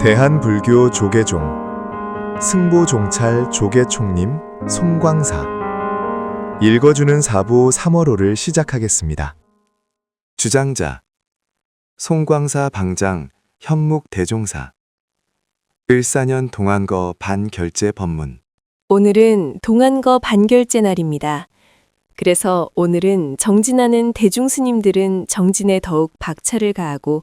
대한불교 조계종 승보종찰 조계총림 송광사 읽어주는 사부 3월호를 시작하겠습니다. 주장자 송광사 방장 현묵 대종사 14년 동안거 반결제 법문. 오늘은 동안거 반결제 날입니다. 그래서 오늘은 정진하는 대중스님들은 정진에 더욱 박차를 가하고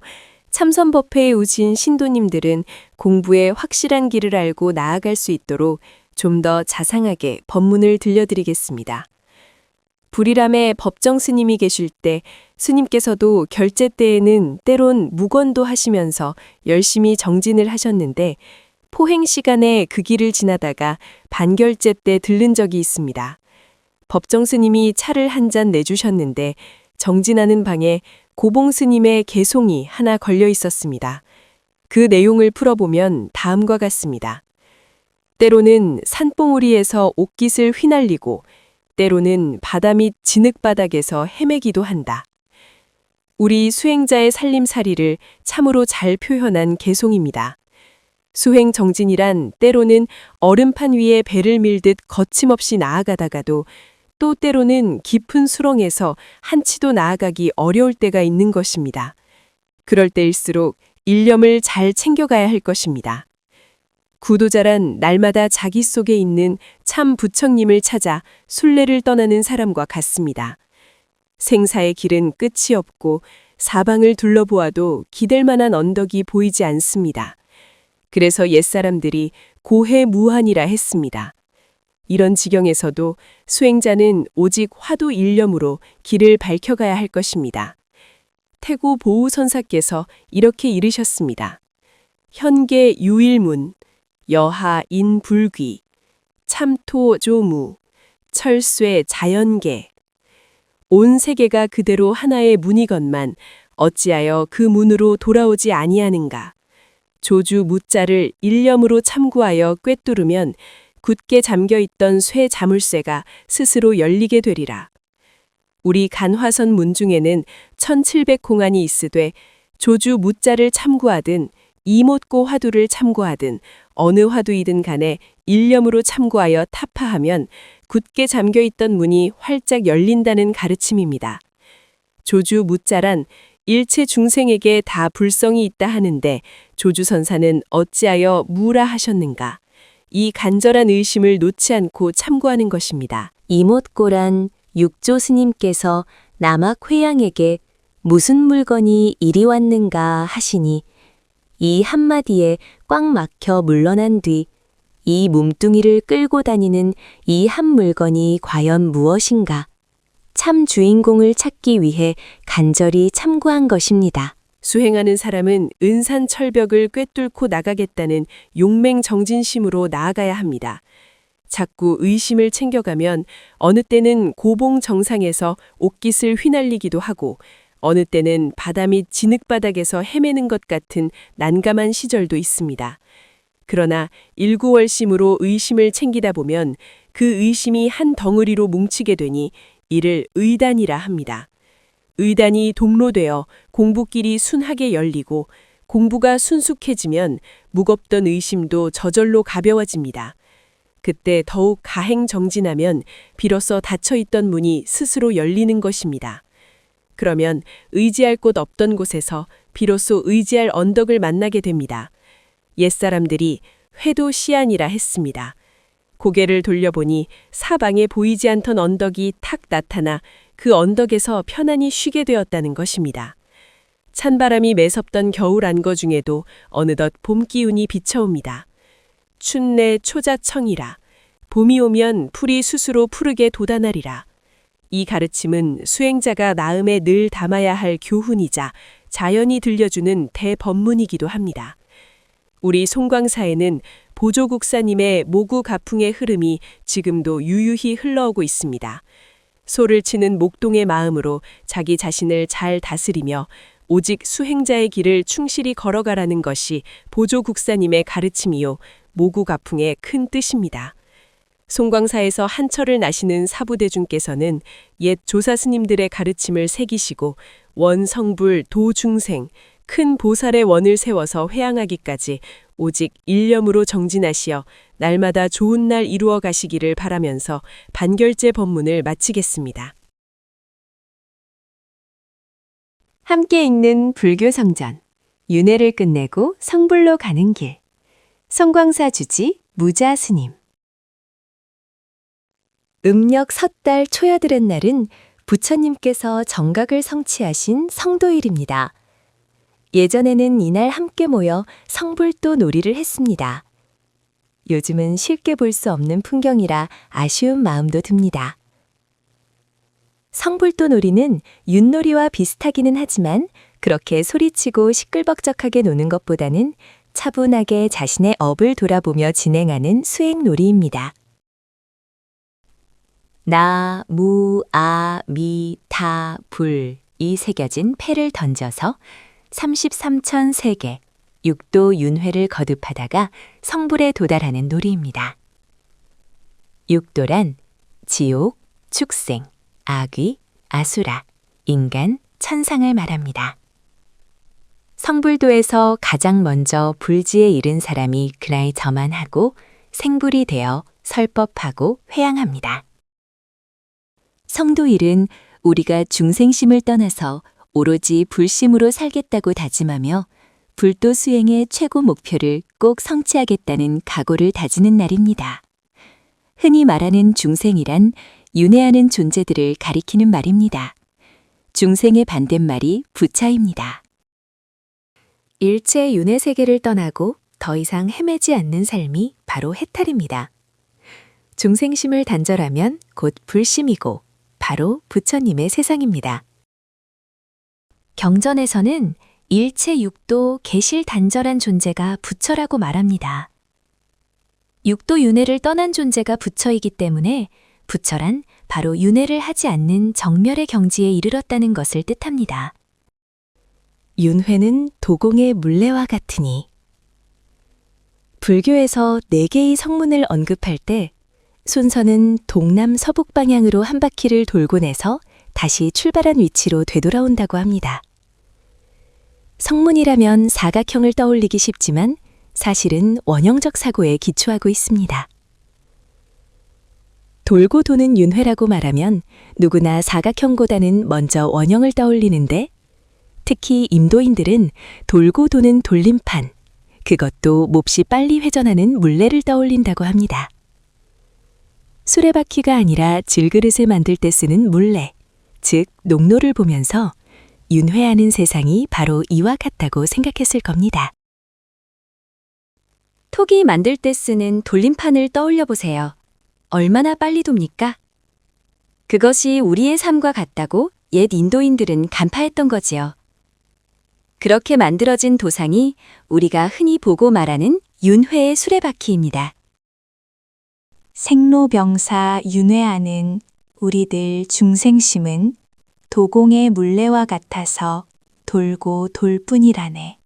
참선법회에 오신 신도님들은 공부에 확실한 길을 알고 나아갈 수 있도록 좀 더 자상하게 법문을 들려드리겠습니다. 불이람에 법정 스님이 계실 때 스님께서도 결제 때에는 때론 묵언도 하시면서 열심히 정진을 하셨는데 포행 시간에 그 길을 지나다가 반결제 때 들른 적이 있습니다. 법정 스님이 차를 한 잔 내주셨는데 정진하는 방에 고봉 스님의 개송이 하나 걸려 있었습니다. 그 내용을 풀어보면 다음과 같습니다. 때로는 산봉우리에서 옷깃을 휘날리고 때로는 바다 및 진흙바닥에서 헤매기도 한다. 우리 수행자의 살림살이를 참으로 잘 표현한 개송입니다. 수행 정진이란 때로는 얼음판 위에 배를 밀듯 거침없이 나아가다가도 또 때로는 깊은 수렁에서 한치도 나아가기 어려울 때가 있는 것입니다. 그럴 때일수록 일념을 잘 챙겨가야 할 것입니다. 구도자란 날마다 자기 속에 있는 참 부처님을 찾아 순례를 떠나는 사람과 같습니다. 생사의 길은 끝이 없고 사방을 둘러보아도 기댈 만한 언덕이 보이지 않습니다. 그래서 옛사람들이 고해무한이라 했습니다. 이런 지경에서도 수행자는 오직 화두 일념으로 길을 밝혀가야 할 것입니다. 태고 보우선사께서 이렇게 이르셨습니다. 현계 유일문, 여하 인불귀, 참토 조무, 철쇠 자연계. 온 세계가 그대로 하나의 문이건만 어찌하여 그 문으로 돌아오지 아니하는가. 조주 무자를 일념으로 참고하여 꿰뚫으면 굳게 잠겨있던 쇠 자물쇠가 스스로 열리게 되리라. 우리 간화선 문 중에는 1700공안이 있으되 조주 무자를 참고하든 이못고 화두를 참고하든 어느 화두이든 간에 일념으로 참고하여 타파하면 굳게 잠겨있던 문이 활짝 열린다는 가르침입니다. 조주 무자란 일체 중생에게 다 불성이 있다 하는데 조주선사는 어찌하여 무라 하셨는가? 이 간절한 의심을 놓지 않고 참고하는 것입니다. 이못고란 육조 스님께서 남악 회양에게 무슨 물건이 이리 왔는가 하시니 이 한마디에 꽉 막혀 물러난 뒤 이 몸뚱이를 끌고 다니는 이 한 물건이 과연 무엇인가? 참 주인공을 찾기 위해 간절히 참고한 것입니다. 수행하는 사람은 은산철벽을 꿰뚫고 나가겠다는 용맹정진심으로 나아가야 합니다. 자꾸 의심을 챙겨가면 어느 때는 고봉 정상에서 옷깃을 휘날리기도 하고 어느 때는 바다 및 진흙바닥에서 헤매는 것 같은 난감한 시절도 있습니다. 그러나 일구월심으로 의심을 챙기다 보면 그 의심이 한 덩어리로 뭉치게 되니 이를 의단이라 합니다. 의단이 동로되어 공부길이 순하게 열리고 공부가 순숙해지면 무겁던 의심도 저절로 가벼워집니다. 그때 더욱 가행정진하면 비로소 닫혀있던 문이 스스로 열리는 것입니다. 그러면 의지할 곳 없던 곳에서 비로소 의지할 언덕을 만나게 됩니다. 옛사람들이 회도시안이라 했습니다. 고개를 돌려보니 사방에 보이지 않던 언덕이 탁 나타나 그 언덕에서 편안히 쉬게 되었다는 것입니다. 찬바람이 매섭던 겨울 안거 중에도 어느덧 봄 기운이 비쳐옵니다. 춘내 초자청이라 봄이 오면 풀이 스스로 푸르게 돋아나리라. 이 가르침은 수행자가 나음에 늘 담아야 할 교훈이자 자연이 들려주는 대법문이기도 합니다. 우리 송광사에는 보조국사님의 모구 가풍의 흐름이 지금도 유유히 흘러오고 있습니다. 소를 치는 목동의 마음으로 자기 자신을 잘 다스리며 오직 수행자의 길을 충실히 걸어가라는 것이 보조국사님의 가르침이요 모구 가풍의 큰 뜻입니다. 송광사에서 한철을 나시는 사부대중께서는 옛 조사스님들의 가르침을 새기시고 원성불 도중생 큰 보살의 원을 세워서 회양하기까지 오직 일념으로 정진하시어 날마다 좋은 날 이루어 가시기를 바라면서 반결제 법문을 마치겠습니다. 함께 읽는 불교 성전. 윤회를 끝내고 성불로 가는 길. 성광사 주지 무자 스님. 음력 섣달 초여들의 날은 부처님께서 정각을 성취하신 성도일입니다. 예전에는 이날 함께 모여 성불도 놀이를 했습니다. 요즘은 쉽게 볼 수 없는 풍경이라 아쉬운 마음도 듭니다. 성불도 놀이는 윷놀이와 비슷하기는 하지만 그렇게 소리치고 시끌벅적하게 노는 것보다는 차분하게 자신의 업을 돌아보며 진행하는 수행놀이입니다. 나, 무, 아, 미, 타, 불 이 새겨진 패를 던져서 33,003개, 육도 윤회를 거듭하다가 성불에 도달하는 놀이입니다. 육도란 지옥, 축생, 아귀, 아수라, 인간, 천상을 말합니다. 성불도에서 가장 먼저 불지에 이른 사람이 그날 저만하고 생불이 되어 설법하고 회양합니다. 성도일은 우리가 중생심을 떠나서 오로지 불심으로 살겠다고 다짐하며 불도 수행의 최고 목표를 꼭 성취하겠다는 각오를 다지는 날입니다. 흔히 말하는 중생이란 윤회하는 존재들을 가리키는 말입니다. 중생의 반대말이 부처입니다. 일체 윤회 세계를 떠나고 더 이상 헤매지 않는 삶이 바로 해탈입니다. 중생심을 단절하면 곧 불심이고 바로 부처님의 세상입니다. 경전에서는 일체 육도 개실 단절한 존재가 부처라고 말합니다. 육도 윤회를 떠난 존재가 부처이기 때문에 부처란 바로 윤회를 하지 않는 정멸의 경지에 이르렀다는 것을 뜻합니다. 윤회는 도공의 물레와 같으니. 불교에서 4개의 성문을 언급할 때 순서는 동남 서북 방향으로 한 바퀴를 돌고 내서 다시 출발한 위치로 되돌아온다고 합니다. 성문이라면 사각형을 떠올리기 쉽지만 사실은 원형적 사고에 기초하고 있습니다. 돌고 도는 윤회라고 말하면 누구나 사각형보다는 먼저 원형을 떠올리는데 특히 인도인들은 돌고 도는 돌림판, 그것도 몹시 빨리 회전하는 물레를 떠올린다고 합니다. 수레바퀴가 아니라 질그릇을 만들 때 쓰는 물레, 즉 농로를 보면서 윤회하는 세상이 바로 이와 같다고 생각했을 겁니다. 톡이 만들 때 쓰는 돌림판을 떠올려 보세요. 얼마나 빨리 돕니까? 그것이 우리의 삶과 같다고 옛 인도인들은 간파했던 거지요. 그렇게 만들어진 도상이 우리가 흔히 보고 말하는 윤회의 수레바퀴입니다. 생로병사 윤회하는 우리들 중생심은 도공의 물레와 같아서 돌고 돌 뿐이라네.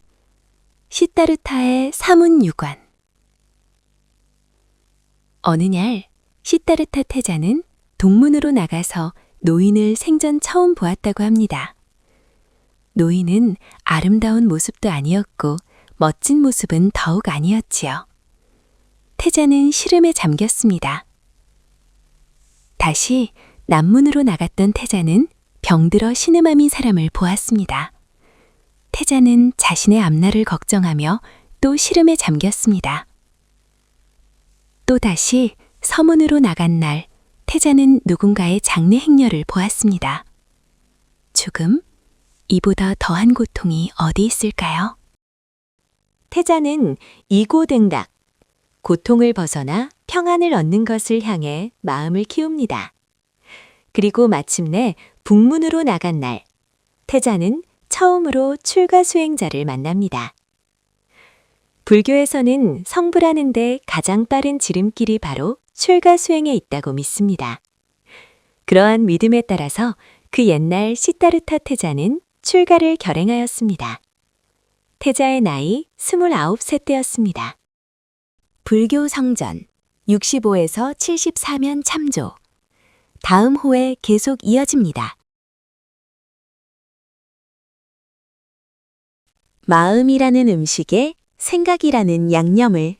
시타르타의 사문유관. 어느 날 시타르타 태자는 동문으로 나가서 노인을 생전 처음 보았다고 합니다. 노인은 아름다운 모습도 아니었고 멋진 모습은 더욱 아니었지요. 태자는 시름에 잠겼습니다. 다시 남문으로 나갔던 태자는 병들어 신음하민 사람을 보았습니다. 태자는 자신의 앞날을 걱정하며 또 시름에 잠겼습니다. 또다시 서문으로 나간 날 태자는 누군가의 장례 행렬을 보았습니다. 죽음, 이보다 더한 고통이 어디 있을까요? 태자는 이고등락, 고통을 벗어나 평안을 얻는 것을 향해 마음을 키웁니다. 그리고 마침내 북문으로 나간 날, 태자는 처음으로 출가 수행자를 만납니다. 불교에서는 성불하는데 가장 빠른 지름길이 바로 출가 수행에 있다고 믿습니다. 그러한 믿음에 따라서 그 옛날 시타르타 태자는 출가를 결행하였습니다. 태자의 나이 29세 때였습니다. 불교 성전 65에서 74면 참조. 다음 호에 계속 이어집니다. 마음이라는 음식에 생각이라는 양념을.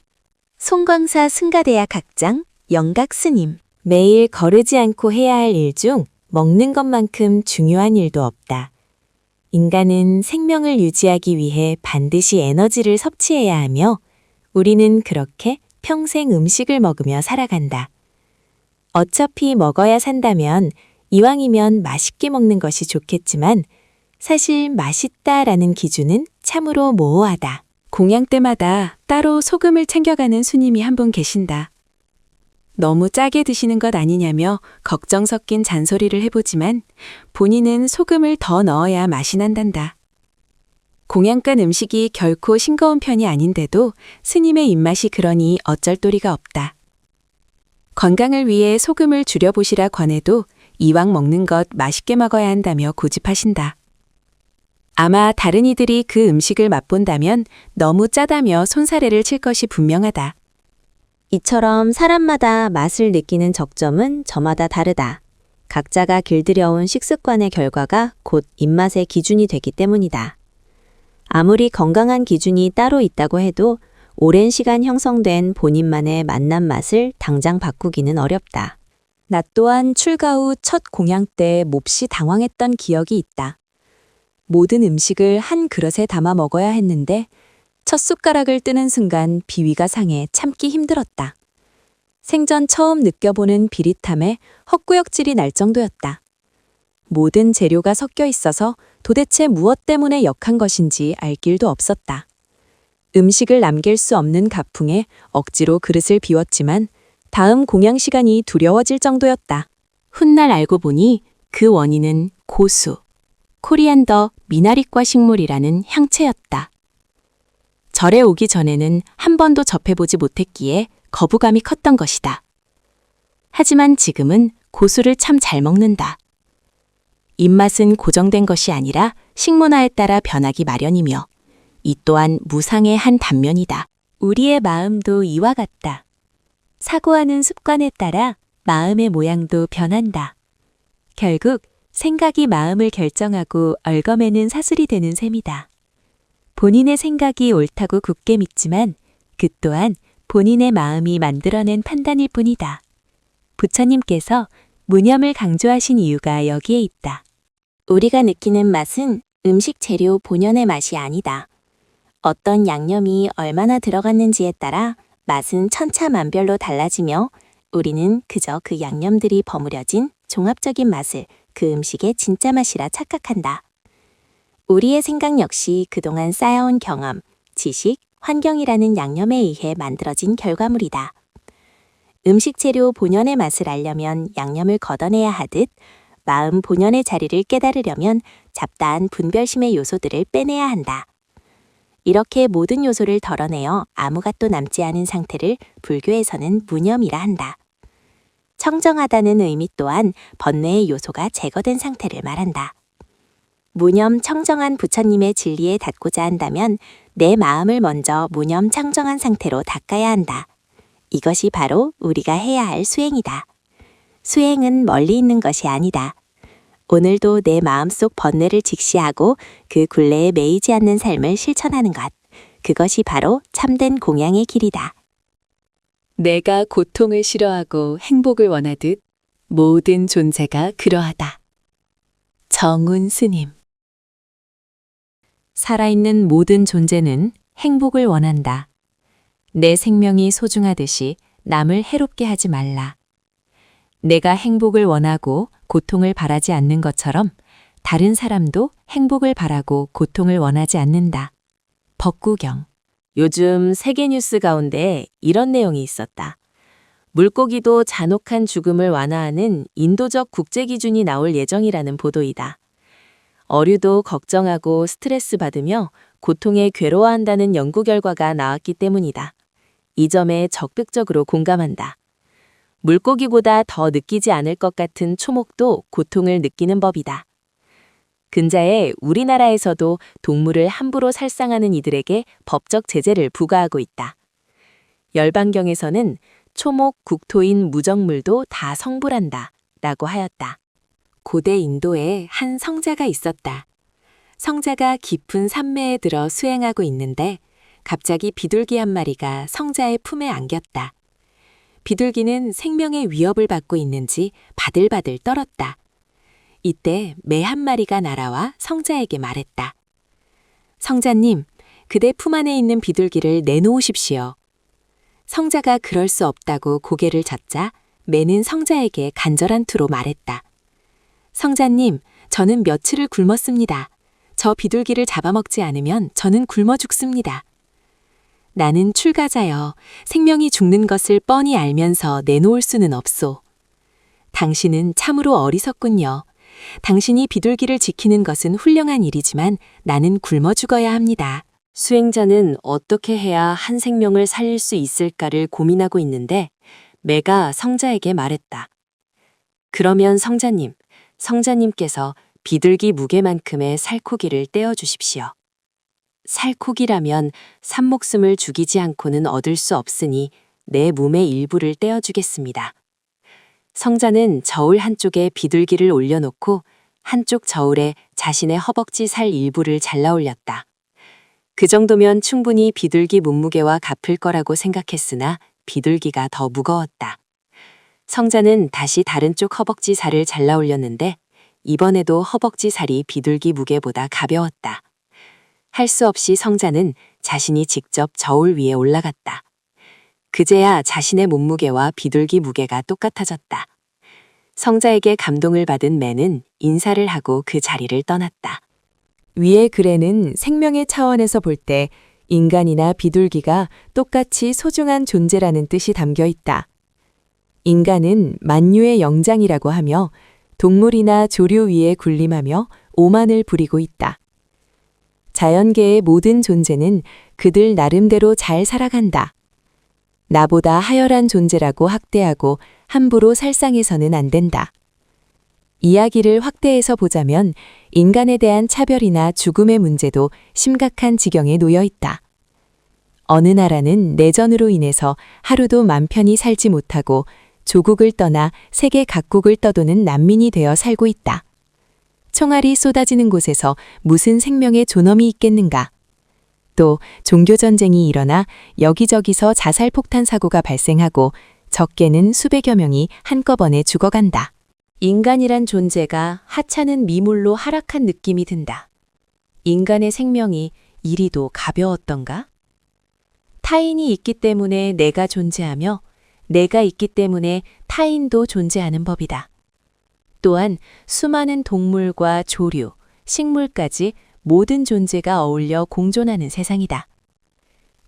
송광사 승가대학 학장 영각 스님. 매일 거르지 않고 해야 할 일 중 먹는 것만큼 중요한 일도 없다. 인간은 생명을 유지하기 위해 반드시 에너지를 섭취해야 하며 우리는 그렇게 평생 음식을 먹으며 살아간다. 어차피 먹어야 산다면 이왕이면 맛있게 먹는 것이 좋겠지만 사실 맛있다라는 기준은 참으로 모호하다. 공양 때마다 따로 소금을 챙겨가는 스님이 한 분 계신다. 너무 짜게 드시는 것 아니냐며 걱정 섞인 잔소리를 해보지만 본인은 소금을 더 넣어야 맛이 난단다. 공양간 음식이 결코 싱거운 편이 아닌데도 스님의 입맛이 그러니 어쩔 도리가 없다. 건강을 위해 소금을 줄여보시라 권해도 이왕 먹는 것 맛있게 먹어야 한다며 고집하신다. 아마 다른 이들이 그 음식을 맛본다면 너무 짜다며 손사래를 칠 것이 분명하다. 이처럼 사람마다 맛을 느끼는 적점은 저마다 다르다. 각자가 길들여온 식습관의 결과가 곧 입맛의 기준이 되기 때문이다. 아무리 건강한 기준이 따로 있다고 해도 오랜 시간 형성된 본인만의 맛난 맛을 당장 바꾸기는 어렵다. 나 또한 출가 후 첫 공양 때 몹시 당황했던 기억이 있다. 모든 음식을 한 그릇에 담아 먹어야 했는데 첫 숟가락을 뜨는 순간 비위가 상해 참기 힘들었다. 생전 처음 느껴보는 비릿함에 헛구역질이 날 정도였다. 모든 재료가 섞여 있어서 도대체 무엇 때문에 역한 것인지 알 길도 없었다. 음식을 남길 수 없는 가풍에 억지로 그릇을 비웠지만 다음 공양 시간이 두려워질 정도였다. 훗날 알고 보니 그 원인은 고수, 코리안더 미나리과 식물이라는 향채였다. 절에 오기 전에는 한 번도 접해보지 못했기에 거부감이 컸던 것이다. 하지만 지금은 고수를 참 잘 먹는다. 입맛은 고정된 것이 아니라 식문화에 따라 변하기 마련이며 이 또한 무상의 한 단면이다. 우리의 마음도 이와 같다. 사고하는 습관에 따라 마음의 모양도 변한다. 결국 생각이 마음을 결정하고 얽어매는 사슬이 되는 셈이다. 본인의 생각이 옳다고 굳게 믿지만 그 또한 본인의 마음이 만들어낸 판단일 뿐이다. 부처님께서 무념을 강조하신 이유가 여기에 있다. 우리가 느끼는 맛은 음식 재료 본연의 맛이 아니다. 어떤 양념이 얼마나 들어갔는지에 따라 맛은 천차만별로 달라지며 우리는 그저 그 양념들이 버무려진 종합적인 맛을 그 음식의 진짜 맛이라 착각한다. 우리의 생각 역시 그동안 쌓아온 경험, 지식, 환경이라는 양념에 의해 만들어진 결과물이다. 음식 재료 본연의 맛을 알려면 양념을 걷어내야 하듯 마음 본연의 자리를 깨달으려면 잡다한 분별심의 요소들을 빼내야 한다. 이렇게 모든 요소를 덜어내어 아무것도 남지 않은 상태를 불교에서는 무념이라 한다. 청정하다는 의미 또한 번뇌의 요소가 제거된 상태를 말한다. 무념 청정한 부처님의 진리에 닿고자 한다면 내 마음을 먼저 무념 청정한 상태로 닦아야 한다. 이것이 바로 우리가 해야 할 수행이다. 수행은 멀리 있는 것이 아니다. 오늘도 내 마음속 번뇌를 직시하고 그 굴레에 매이지 않는 삶을 실천하는 것. 그것이 바로 참된 공양의 길이다. 내가 고통을 싫어하고 행복을 원하듯 모든 존재가 그러하다. 정운 스님. 살아있는 모든 존재는 행복을 원한다. 내 생명이 소중하듯이 남을 해롭게 하지 말라. 내가 행복을 원하고 고통을 바라지 않는 것처럼 다른 사람도 행복을 바라고 고통을 원하지 않는다. 법구경. 요즘 세계 뉴스 가운데 이런 내용이 있었다. 물고기도 잔혹한 죽음을 완화하는 인도적 국제 기준이 나올 예정이라는 보도이다. 어류도 걱정하고 스트레스 받으며 고통에 괴로워한다는 연구 결과가 나왔기 때문이다. 이 점에 적극적으로 공감한다. 물고기보다 더 느끼지 않을 것 같은 초목도 고통을 느끼는 법이다. 근자에 우리나라에서도 동물을 함부로 살상하는 이들에게 법적 제재를 부과하고 있다. 열반경에서는 초목, 국토인 무정물도 다 성불한다 라고 하였다. 고대 인도에 한 성자가 있었다. 성자가 깊은 산매에 들어 수행하고 있는데 갑자기 비둘기 한 마리가 성자의 품에 안겼다. 비둘기는 생명의 위협을 받고 있는지 바들바들 떨었다. 이때 매 한 마리가 날아와 성자에게 말했다. 성자님, 그대 품 안에 있는 비둘기를 내놓으십시오. 성자가 그럴 수 없다고 고개를 젓자 매는 성자에게 간절한 투로 말했다. 성자님, 저는 며칠을 굶었습니다. 저 비둘기를 잡아먹지 않으면 저는 굶어 죽습니다. 나는 출가자여, 생명이 죽는 것을 뻔히 알면서 내놓을 수는 없소. 당신은 참으로 어리석군요. 당신이 비둘기를 지키는 것은 훌륭한 일이지만 나는 굶어 죽어야 합니다. 수행자는 어떻게 해야 한 생명을 살릴 수 있을까를 고민하고 있는데 매가 성자에게 말했다. 그러면 성자님, 성자님께서 비둘기 무게만큼의 살코기를 떼어주십시오. 살코기라면 산목숨을 죽이지 않고는 얻을 수 없으니 내 몸의 일부를 떼어주겠습니다. 성자는 저울 한쪽에 비둘기를 올려놓고 한쪽 저울에 자신의 허벅지 살 일부를 잘라 올렸다. 그 정도면 충분히 비둘기 몸무게와 갚을 거라고 생각했으나 비둘기가 더 무거웠다. 성자는 다시 다른 쪽 허벅지 살을 잘라 올렸는데 이번에도 허벅지 살이 비둘기 무게보다 가벼웠다. 할 수 없이 성자는 자신이 직접 저울 위에 올라갔다. 그제야 자신의 몸무게와 비둘기 무게가 똑같아졌다. 성자에게 감동을 받은 매는 인사를 하고 그 자리를 떠났다. 위의 글에는 생명의 차원에서 볼 때 인간이나 비둘기가 똑같이 소중한 존재라는 뜻이 담겨 있다. 인간은 만유의 영장이라고 하며 동물이나 조류 위에 군림하며 오만을 부리고 있다. 자연계의 모든 존재는 그들 나름대로 잘 살아간다. 나보다 하열한 존재라고 학대하고 함부로 살상해서는 안 된다. 이야기를 확대해서 보자면 인간에 대한 차별이나 죽음의 문제도 심각한 지경에 놓여 있다. 어느 나라는 내전으로 인해서 하루도 맘 편히 살지 못하고 조국을 떠나 세계 각국을 떠도는 난민이 되어 살고 있다. 총알이 쏟아지는 곳에서 무슨 생명의 존엄이 있겠는가? 또 종교전쟁이 일어나 여기저기서 자살폭탄 사고가 발생하고 적게는 수백여 명이 한꺼번에 죽어간다. 인간이란 존재가 하찮은 미물로 하락한 느낌이 든다. 인간의 생명이 이리도 가벼웠던가? 타인이 있기 때문에 내가 존재하며 내가 있기 때문에 타인도 존재하는 법이다. 또한 수많은 동물과 조류, 식물까지 모든 존재가 어울려 공존하는 세상이다.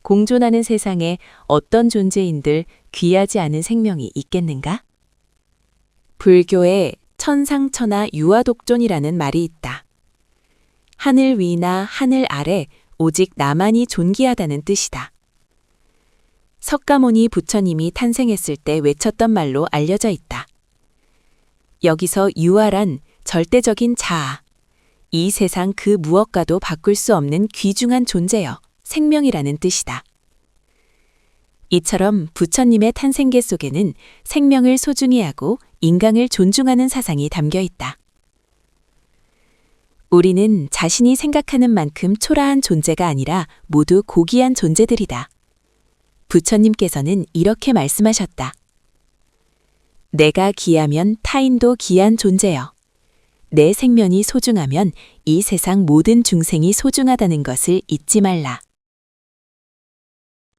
공존하는 세상에 어떤 존재인들 귀하지 않은 생명이 있겠는가? 불교에 천상천하 유아독존이라는 말이 있다. 하늘 위나 하늘 아래 오직 나만이 존귀하다는 뜻이다. 석가모니 부처님이 탄생했을 때 외쳤던 말로 알려져 있다. 여기서 유아란 절대적인 자아, 이 세상 그 무엇과도 바꿀 수 없는 귀중한 존재여 생명이라는 뜻이다. 이처럼 부처님의 탄생계 속에는 생명을 소중히 하고 인간을 존중하는 사상이 담겨 있다. 우리는 자신이 생각하는 만큼 초라한 존재가 아니라 모두 고귀한 존재들이다. 부처님께서는 이렇게 말씀하셨다. 내가 귀하면 타인도 귀한 존재여. 내 생명이 소중하면 이 세상 모든 중생이 소중하다는 것을 잊지 말라.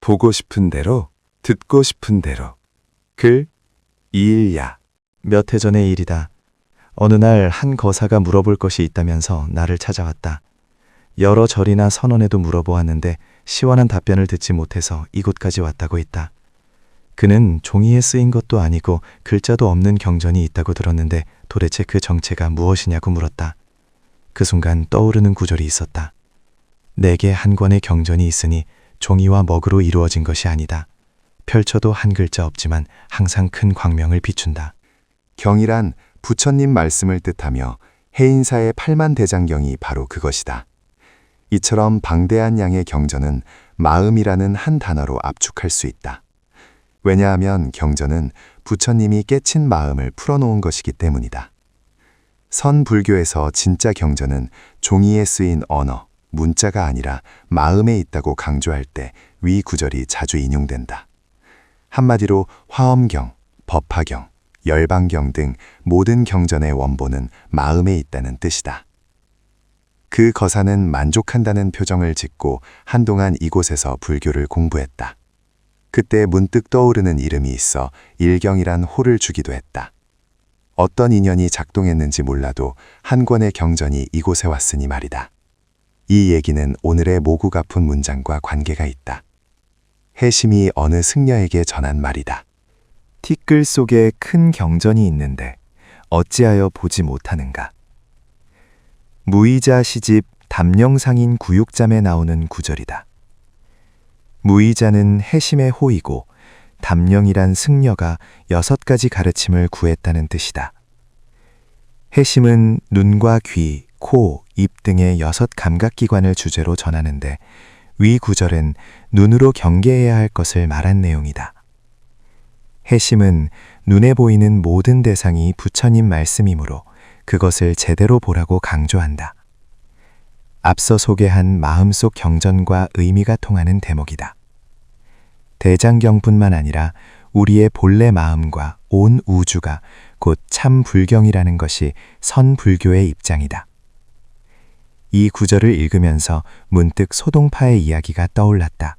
보고 싶은 대로, 듣고 싶은 대로. 글 이일야. 몇 해 전의 일이다. 어느 날 한 거사가 물어볼 것이 있다면서 나를 찾아왔다. 여러 절이나 선원에도 물어보았는데 시원한 답변을 듣지 못해서 이곳까지 왔다고 했다. 그는 종이에 쓰인 것도 아니고 글자도 없는 경전이 있다고 들었는데 도대체 그 정체가 무엇이냐고 물었다. 그 순간 떠오르는 구절이 있었다. 내게 한 권의 경전이 있으니 종이와 먹으로 이루어진 것이 아니다. 펼쳐도 한 글자 없지만 항상 큰 광명을 비춘다. 경이란 부처님 말씀을 뜻하며 해인사의 8만 대장경이 바로 그것이다. 이처럼 방대한 양의 경전은 마음이라는 한 단어로 압축할 수 있다. 왜냐하면 경전은 부처님이 깨친 마음을 풀어놓은 것이기 때문이다. 선불교에서 진짜 경전은 종이에 쓰인 언어, 문자가 아니라 마음에 있다고 강조할 때 위 구절이 자주 인용된다. 한마디로 화엄경, 법화경, 열방경 등 모든 경전의 원본은 마음에 있다는 뜻이다. 그 거사는 만족한다는 표정을 짓고 한동안 이곳에서 불교를 공부했다. 그때 문득 떠오르는 이름이 있어 일경이란 호를 주기도 했다. 어떤 인연이 작동했는지 몰라도 한 권의 경전이 이곳에 왔으니 말이다. 이 얘기는 오늘의 모구 가푼 문장과 관계가 있다. 해심이 어느 승려에게 전한 말이다. 티끌 속에 큰 경전이 있는데 어찌하여 보지 못하는가. 무의자 시집 담령상인 구육잠에 나오는 구절이다. 무의자는 해심의 호이고 담령이란 승려가 6가지 가르침을 구했다는 뜻이다. 해심은 눈과 귀, 코, 입 등의 6 감각기관을 주제로 전하는데 위 구절은 눈으로 경계해야 할 것을 말한 내용이다. 해심은 눈에 보이는 모든 대상이 부처님 말씀이므로 그것을 제대로 보라고 강조한다. 앞서 소개한 마음속 경전과 의미가 통하는 대목이다. 대장경뿐만 아니라 우리의 본래 마음과 온 우주가 곧 참 불경이라는 것이 선불교의 입장이다. 이 구절을 읽으면서 문득 소동파의 이야기가 떠올랐다.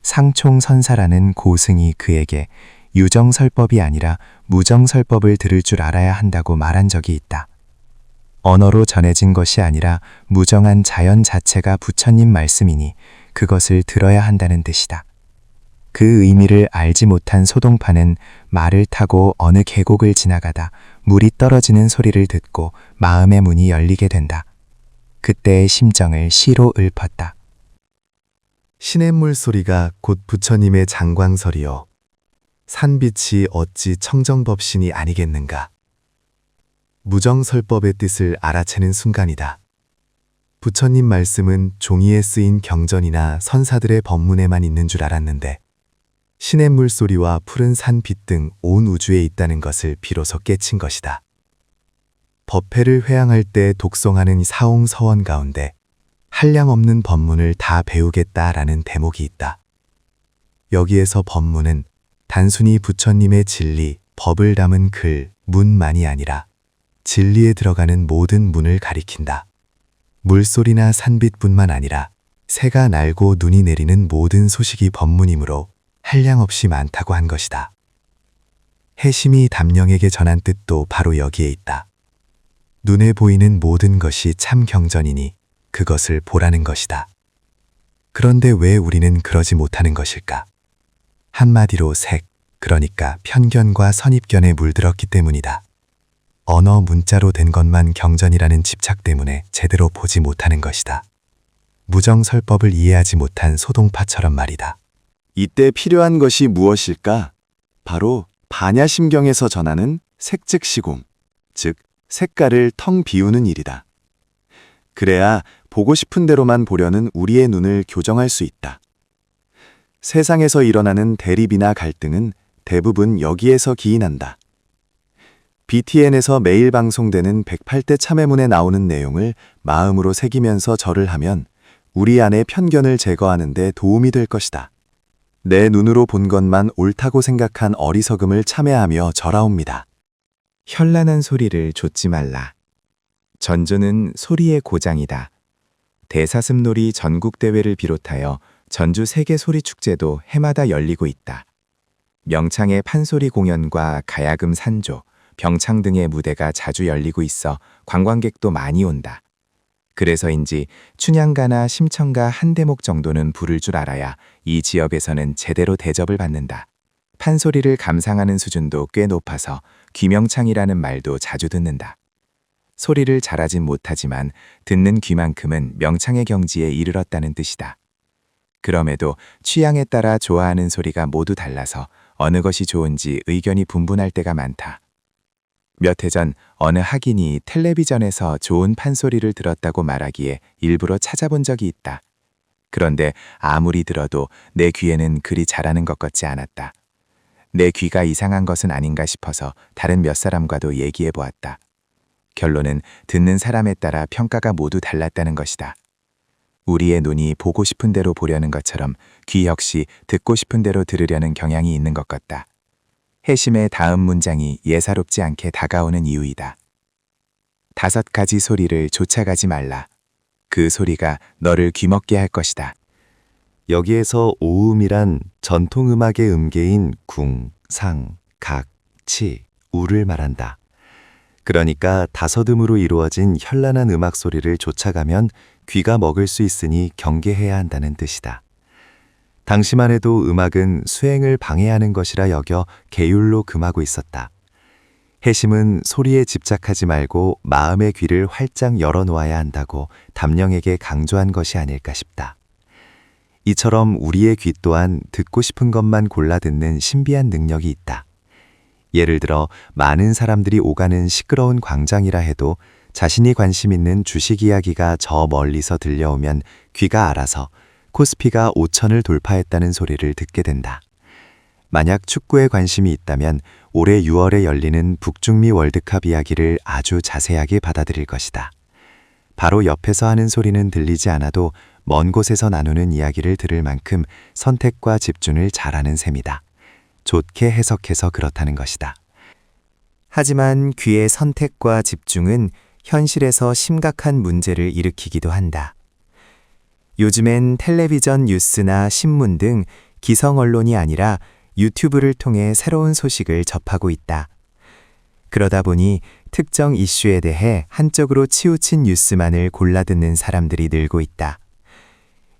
상총선사라는 고승이 그에게 유정설법이 아니라 무정설법을 들을 줄 알아야 한다고 말한 적이 있다. 언어로 전해진 것이 아니라 무정한 자연 자체가 부처님 말씀이니 그것을 들어야 한다는 뜻이다. 그 의미를 알지 못한 소동파는 말을 타고 어느 계곡을 지나가다 물이 떨어지는 소리를 듣고 마음의 문이 열리게 된다. 그때의 심정을 시로 읊었다. 시냇물 소리가 곧 부처님의 장광설이요. 산빛이 어찌 청정법신이 아니겠는가. 무정설법의 뜻을 알아채는 순간이다. 부처님 말씀은 종이에 쓰인 경전이나 선사들의 법문에만 있는 줄 알았는데 시냇물 소리와 푸른 산빛 등 온 우주에 있다는 것을 비로소 깨친 것이다. 법회를 회항할 때 독송하는 사홍서원 가운데 한량없는 법문을 다 배우겠다라는 대목이 있다. 여기에서 법문은 단순히 부처님의 진리, 법을 담은 글, 문만이 아니라 진리에 들어가는 모든 문을 가리킨다. 물소리나 산빛뿐만 아니라 새가 날고 눈이 내리는 모든 소식이 법문이므로 한량없이 많다고 한 것이다. 해심이 담령에게 전한 뜻도 바로 여기에 있다. 눈에 보이는 모든 것이 참 경전이니 그것을 보라는 것이다. 그런데 왜 우리는 그러지 못하는 것일까? 한마디로 색, 그러니까 편견과 선입견에 물들었기 때문이다. 언어 문자로 된 것만 경전이라는 집착 때문에 제대로 보지 못하는 것이다. 무정설법을 이해하지 못한 소동파처럼 말이다. 이때 필요한 것이 무엇일까? 바로 반야심경에서 전하는 색즉시공, 즉 색깔을 텅 비우는 일이다. 그래야 보고 싶은 대로만 보려는 우리의 눈을 교정할 수 있다. 세상에서 일어나는 대립이나 갈등은 대부분 여기에서 기인한다. BTN에서 매일 방송되는 108대 참회문에 나오는 내용을 마음으로 새기면서 절을 하면 우리 안의 편견을 제거하는 데 도움이 될 것이다. 내 눈으로 본 것만 옳다고 생각한 어리석음을 참회하며 절하옵니다. 현란한 소리를 좇지 말라. 전주는 소리의 고장이다. 대사슴놀이 전국대회를 비롯하여 전주 세계소리축제도 해마다 열리고 있다. 명창의 판소리 공연과 가야금 산조, 병창 등의 무대가 자주 열리고 있어 관광객도 많이 온다. 그래서인지 춘향가나 심청가 한 대목 정도는 부를 줄 알아야 이 지역에서는 제대로 대접을 받는다. 판소리를 감상하는 수준도 꽤 높아서 귀명창이라는 말도 자주 듣는다. 소리를 잘하진 못하지만 듣는 귀만큼은 명창의 경지에 이르렀다는 뜻이다. 그럼에도 취향에 따라 좋아하는 소리가 모두 달라서 어느 것이 좋은지 의견이 분분할 때가 많다. 몇 해 전 어느 학인이 텔레비전에서 좋은 판소리를 들었다고 말하기에 일부러 찾아본 적이 있다. 그런데 아무리 들어도 내 귀에는 그리 잘하는 것 같지 않았다. 내 귀가 이상한 것은 아닌가 싶어서 다른 몇 사람과도 얘기해 보았다. 결론은 듣는 사람에 따라 평가가 모두 달랐다는 것이다. 우리의 눈이 보고 싶은 대로 보려는 것처럼 귀 역시 듣고 싶은 대로 들으려는 경향이 있는 것 같다. 해심의 다음 문장이 예사롭지 않게 다가오는 이유이다. 5가지 소리를 쫓아가지 말라. 그 소리가 너를 귀먹게 할 것이다. 여기에서 오음이란 전통음악의 음계인 궁, 상, 각, 치, 우를 말한다. 그러니까 5음으로 이루어진 현란한 음악 소리를 쫓아가면 귀가 먹을 수 있으니 경계해야 한다는 뜻이다. 당시만 해도 음악은 수행을 방해하는 것이라 여겨 계율로 금하고 있었다. 해심은 소리에 집착하지 말고 마음의 귀를 활짝 열어놓아야 한다고 담령에게 강조한 것이 아닐까 싶다. 이처럼 우리의 귀 또한 듣고 싶은 것만 골라 듣는 신비한 능력이 있다. 예를 들어 많은 사람들이 오가는 시끄러운 광장이라 해도 자신이 관심 있는 주식 이야기가 저 멀리서 들려오면 귀가 알아서 코스피가 5천을 돌파했다는 소리를 듣게 된다. 만약 축구에 관심이 있다면 올해 6월에 열리는 북중미 월드컵 이야기를 아주 자세하게 받아들일 것이다. 바로 옆에서 하는 소리는 들리지 않아도 먼 곳에서 나누는 이야기를 들을 만큼 선택과 집중을 잘하는 셈이다. 좋게 해석해서 그렇다는 것이다. 하지만 귀의 선택과 집중은 현실에서 심각한 문제를 일으키기도 한다. 요즘엔 텔레비전 뉴스나 신문 등 기성 언론이 아니라 유튜브를 통해 새로운 소식을 접하고 있다. 그러다 보니 특정 이슈에 대해 한쪽으로 치우친 뉴스만을 골라 듣는 사람들이 늘고 있다.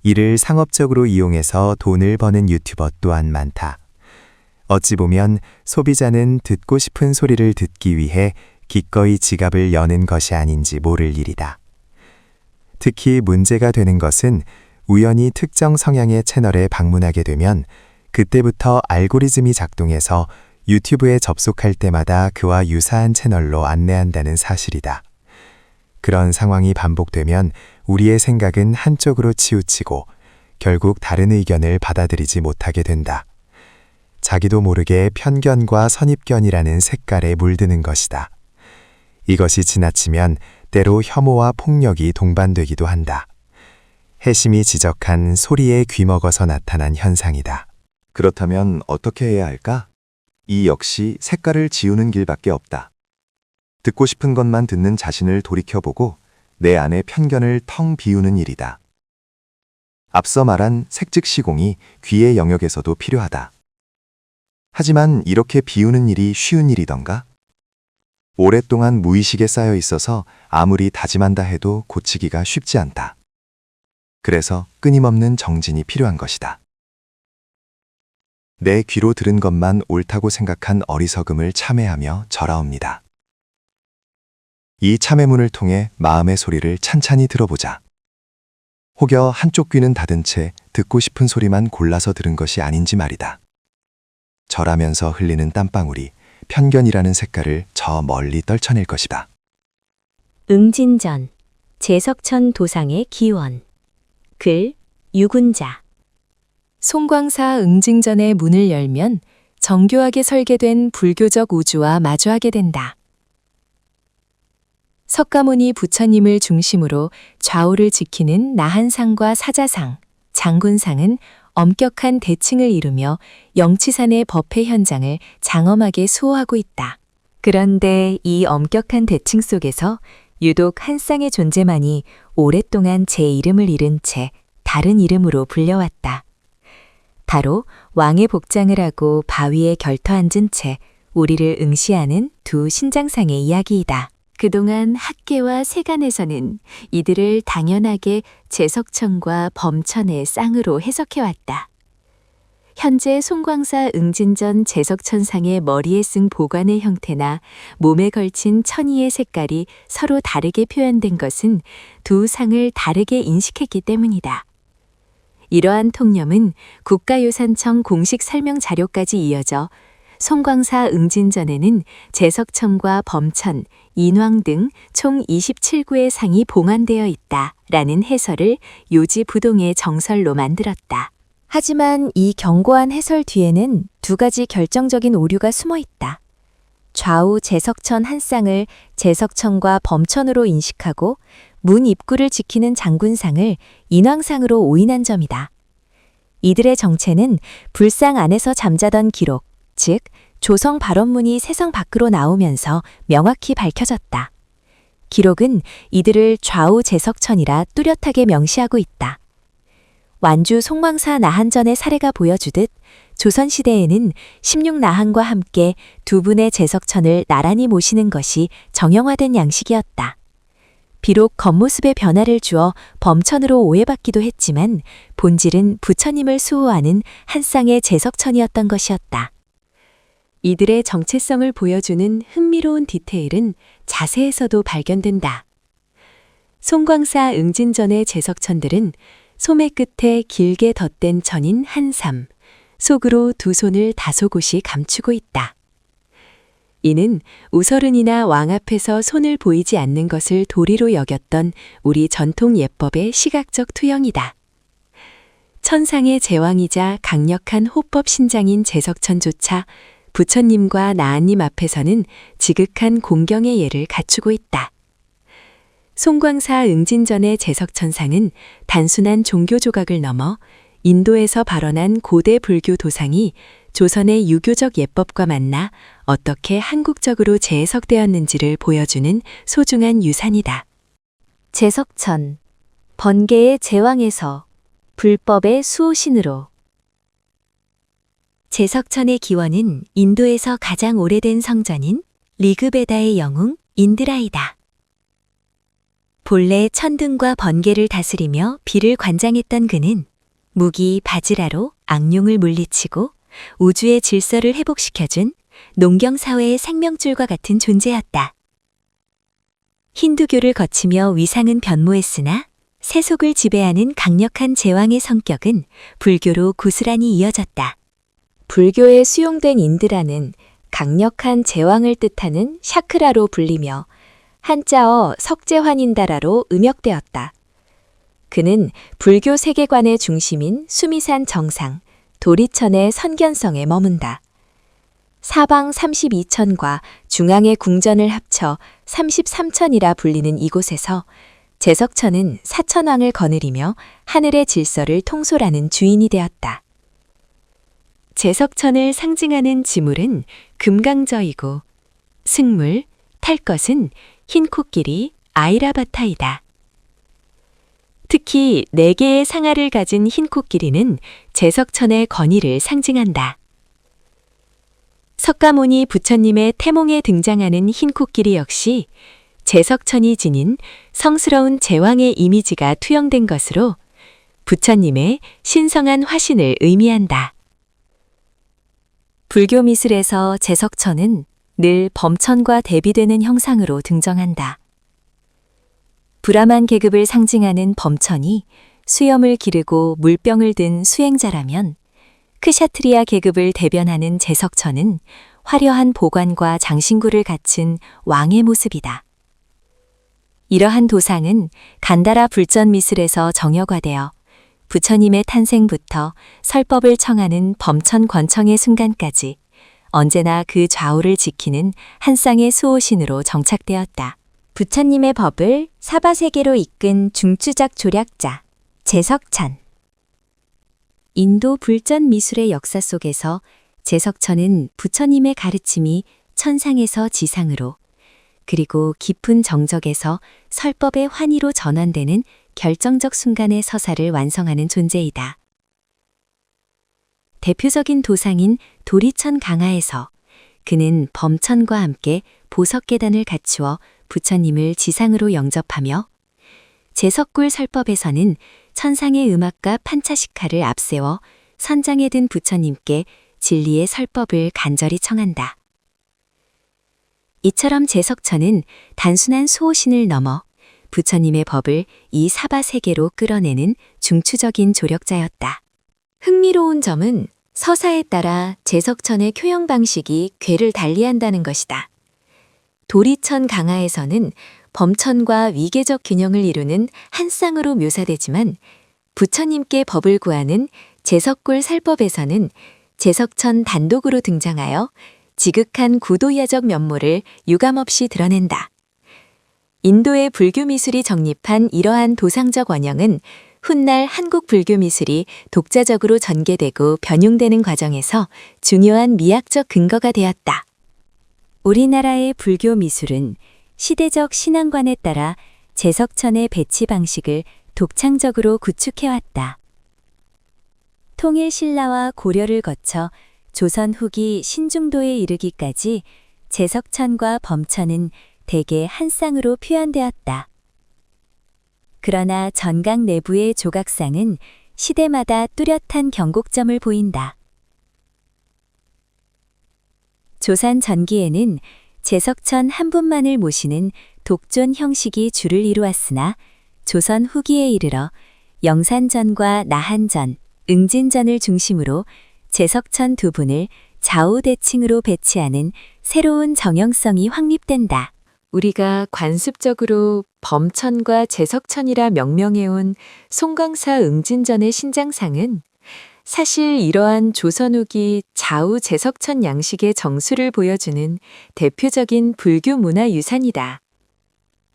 이를 상업적으로 이용해서 돈을 버는 유튜버 또한 많다. 어찌 보면 소비자는 듣고 싶은 소리를 듣기 위해 기꺼이 지갑을 여는 것이 아닌지 모를 일이다. 특히 문제가 되는 것은 우연히 특정 성향의 채널에 방문하게 되면 그때부터 알고리즘이 작동해서 유튜브에 접속할 때마다 그와 유사한 채널로 안내한다는 사실이다. 그런 상황이 반복되면 우리의 생각은 한쪽으로 치우치고 결국 다른 의견을 받아들이지 못하게 된다. 자기도 모르게 편견과 선입견이라는 색깔에 물드는 것이다. 이것이 지나치면 때로 혐오와 폭력이 동반되기도 한다. 해심이 지적한 소리에 귀먹어서 나타난 현상이다. 그렇다면 어떻게 해야 할까? 이 역시 색깔을 지우는 길밖에 없다. 듣고 싶은 것만 듣는 자신을 돌이켜보고 내 안의 편견을 텅 비우는 일이다. 앞서 말한 색즉시공이 귀의 영역에서도 필요하다. 하지만 이렇게 비우는 일이 쉬운 일이던가? 오랫동안 무의식에 쌓여 있어서 아무리 다짐한다 해도 고치기가 쉽지 않다. 그래서 끊임없는 정진이 필요한 것이다. 내 귀로 들은 것만 옳다고 생각한 어리석음을 참회하며 절하옵니다. 이 참회문을 통해 마음의 소리를 찬찬히 들어보자. 혹여 한쪽 귀는 닫은 채 듣고 싶은 소리만 골라서 들은 것이 아닌지 말이다. 절하면서 흘리는 땀방울이 편견이라는 색깔을 저 멀리 떨쳐낼 것이다. 응진전, 제석천 도상의 기원. 글, 유군자. 송광사 응징전의 문을 열면 정교하게 설계된 불교적 우주와 마주하게 된다. 석가모니 부처님을 중심으로 좌우를 지키는 나한상과 사자상, 장군상은 엄격한 대칭을 이루며 영치산의 법회 현장을 장엄하게 수호하고 있다. 그런데 이 엄격한 대칭 속에서 유독 한 쌍의 존재만이 오랫동안 제 이름을 잃은 채 다른 이름으로 불려왔다. 바로 왕의 복장을 하고 바위에 결터앉은 채 우리를 응시하는 두 신장상의 이야기이다. 그동안 학계와 세간에서는 이들을 당연하게 제석천과 범천의 쌍으로 해석해왔다. 현재 송광사 응진전 제석천상의 머리에 쓴 보관의 형태나 몸에 걸친 천의의 색깔이 서로 다르게 표현된 것은 두 상을 다르게 인식했기 때문이다. 이러한 통념은 국가유산청 공식 설명 자료까지 이어져 송광사 응진전에는 제석천과 범천, 인왕 등 총 27구의 상이 봉안되어 있다라는 해설을 요지부동의 정설로 만들었다. 하지만 이 견고한 해설 뒤에는 두 가지 결정적인 오류가 숨어 있다. 좌우 제석천 한 쌍을 제석천과 범천으로 인식하고 문 입구를 지키는 장군상을 인왕상으로 오인한 점이다. 이들의 정체는 불상 안에서 잠자던 기록, 즉 조성 발원문이 세상 밖으로 나오면서 명확히 밝혀졌다. 기록은 이들을 좌우 제석천이라 뚜렷하게 명시하고 있다. 완주 송광사 나한전의 사례가 보여주듯 조선시대에는 16나한과 함께 두 분의 제석천을 나란히 모시는 것이 정형화된 양식이었다. 비록 겉모습에 변화를 주어 범천으로 오해받기도 했지만 본질은 부처님을 수호하는 한 쌍의 제석천이었던 것이었다. 이들의 정체성을 보여주는 흥미로운 디테일은 자세에서도 발견된다. 송광사 응진전의 제석천들은 소매 끝에 길게 덧댄 천인 한삼, 속으로 두 손을 다소곳이 감추고 있다. 이는 우서른이나 왕 앞에서 손을 보이지 않는 것을 도리로 여겼던 우리 전통 예법의 시각적 투영이다. 천상의 제왕이자 강력한 호법 신장인 제석천조차 부처님과 나한님 앞에서는 지극한 공경의 예를 갖추고 있다. 송광사 응진전의 제석천상은 단순한 종교 조각을 넘어 인도에서 발원한 고대 불교 도상이 조선의 유교적 예법과 만나 어떻게 한국적으로 재해석되었는지를 보여주는 소중한 유산이다. 제석천, 번개의 제왕에서 불법의 수호신으로. 제석천의 기원은 인도에서 가장 오래된 성전인 리그베다의 영웅 인드라이다. 본래 천둥과 번개를 다스리며 비를 관장했던 그는 무기 바지라로 악룡을 물리치고 우주의 질서를 회복시켜준 농경사회의 생명줄과 같은 존재였다. 힌두교를 거치며 위상은 변모했으나 세속을 지배하는 강력한 제왕의 성격은 불교로 고스란히 이어졌다. 불교에 수용된 인드라는 강력한 제왕을 뜻하는 샤크라로 불리며 한자어 석재환인다라로 음역되었다. 그는 불교 세계관의 중심인 수미산 정상, 도리천의 선견성에 머문다. 사방 32천과 중앙의 궁전을 합쳐 33천이라 불리는 이곳에서 제석천은 사천왕을 거느리며 하늘의 질서를 통솔하는 주인이 되었다. 제석천을 상징하는 지물은 금강저이고 승물, 탈 것은 흰 코끼리, 아이라바타이다. 특히 4개의 상아를 가진 흰 코끼리는 제석천의 권위를 상징한다. 석가모니 부처님의 태몽에 등장하는 흰 코끼리 역시 제석천이 지닌 성스러운 제왕의 이미지가 투영된 것으로 부처님의 신성한 화신을 의미한다. 불교 미술에서 제석천은 늘 범천과 대비되는 형상으로 등장한다. 브라만 계급을 상징하는 범천이 수염을 기르고 물병을 든 수행자라면 크샤트리아 계급을 대변하는 제석천은 화려한 보관과 장신구를 갖춘 왕의 모습이다. 이러한 도상은 간다라 불전 미술에서 정역화되어 부처님의 탄생부터 설법을 청하는 범천 권청의 순간까지 언제나 그 좌우를 지키는 한 쌍의 수호신으로 정착되었다. 부처님의 법을 사바세계로 이끈 중추적 조략자, 제석천. 인도 불전 미술의 역사 속에서 제석천은 부처님의 가르침이 천상에서 지상으로, 그리고 깊은 정적에서 설법의 환희로 전환되는 결정적 순간의 서사를 완성하는 존재이다. 대표적인 도상인 도리천 강화에서 그는 범천과 함께 보석계단을 갖추어 부처님을 지상으로 영접하며 제석굴 설법에서는 천상의 음악가 판차시카를 앞세워 선장에 든 부처님께 진리의 설법을 간절히 청한다. 이처럼 제석천은 단순한 수호신을 넘어 부처님의 법을 이 사바세계로 끌어내는 중추적인 조력자였다. 흥미로운 점은 서사에 따라 제석천의 표현 방식이 궤를 달리한다는 것이다. 도리천 강화에서는 범천과 위계적 균형을 이루는 한 쌍으로 묘사되지만 부처님께 법을 구하는 제석굴 살법에서는 제석천 단독으로 등장하여 지극한 구도야적 면모를 유감없이 드러낸다. 인도의 불교 미술이 정립한 이러한 도상적 원형은 훗날 한국 불교 미술이 독자적으로 전개되고 변용되는 과정에서 중요한 미학적 근거가 되었다. 우리나라의 불교 미술은 시대적 신앙관에 따라 제석천의 배치 방식을 독창적으로 구축해왔다. 통일 신라와 고려를 거쳐 조선 후기 신중도에 이르기까지 제석천과 범천은 대개 한 쌍으로 표현되었다. 그러나 전각 내부의 조각상은 시대마다 뚜렷한 경곡점을 보인다. 조선 전기에는 제석천 한 분만을 모시는 독존 형식이 주를 이루었으나 조선 후기에 이르러 영산전과 나한전, 응진전을 중심으로 제석천 두 분을 좌우대칭으로 배치하는 새로운 정형성이 확립된다. 우리가 관습적으로 범천과 제석천이라 명명해온 송광사 응진전의 신장상은 사실 이러한 조선 후기 좌우 제석천 양식의 정수를 보여주는 대표적인 불교 문화 유산이다.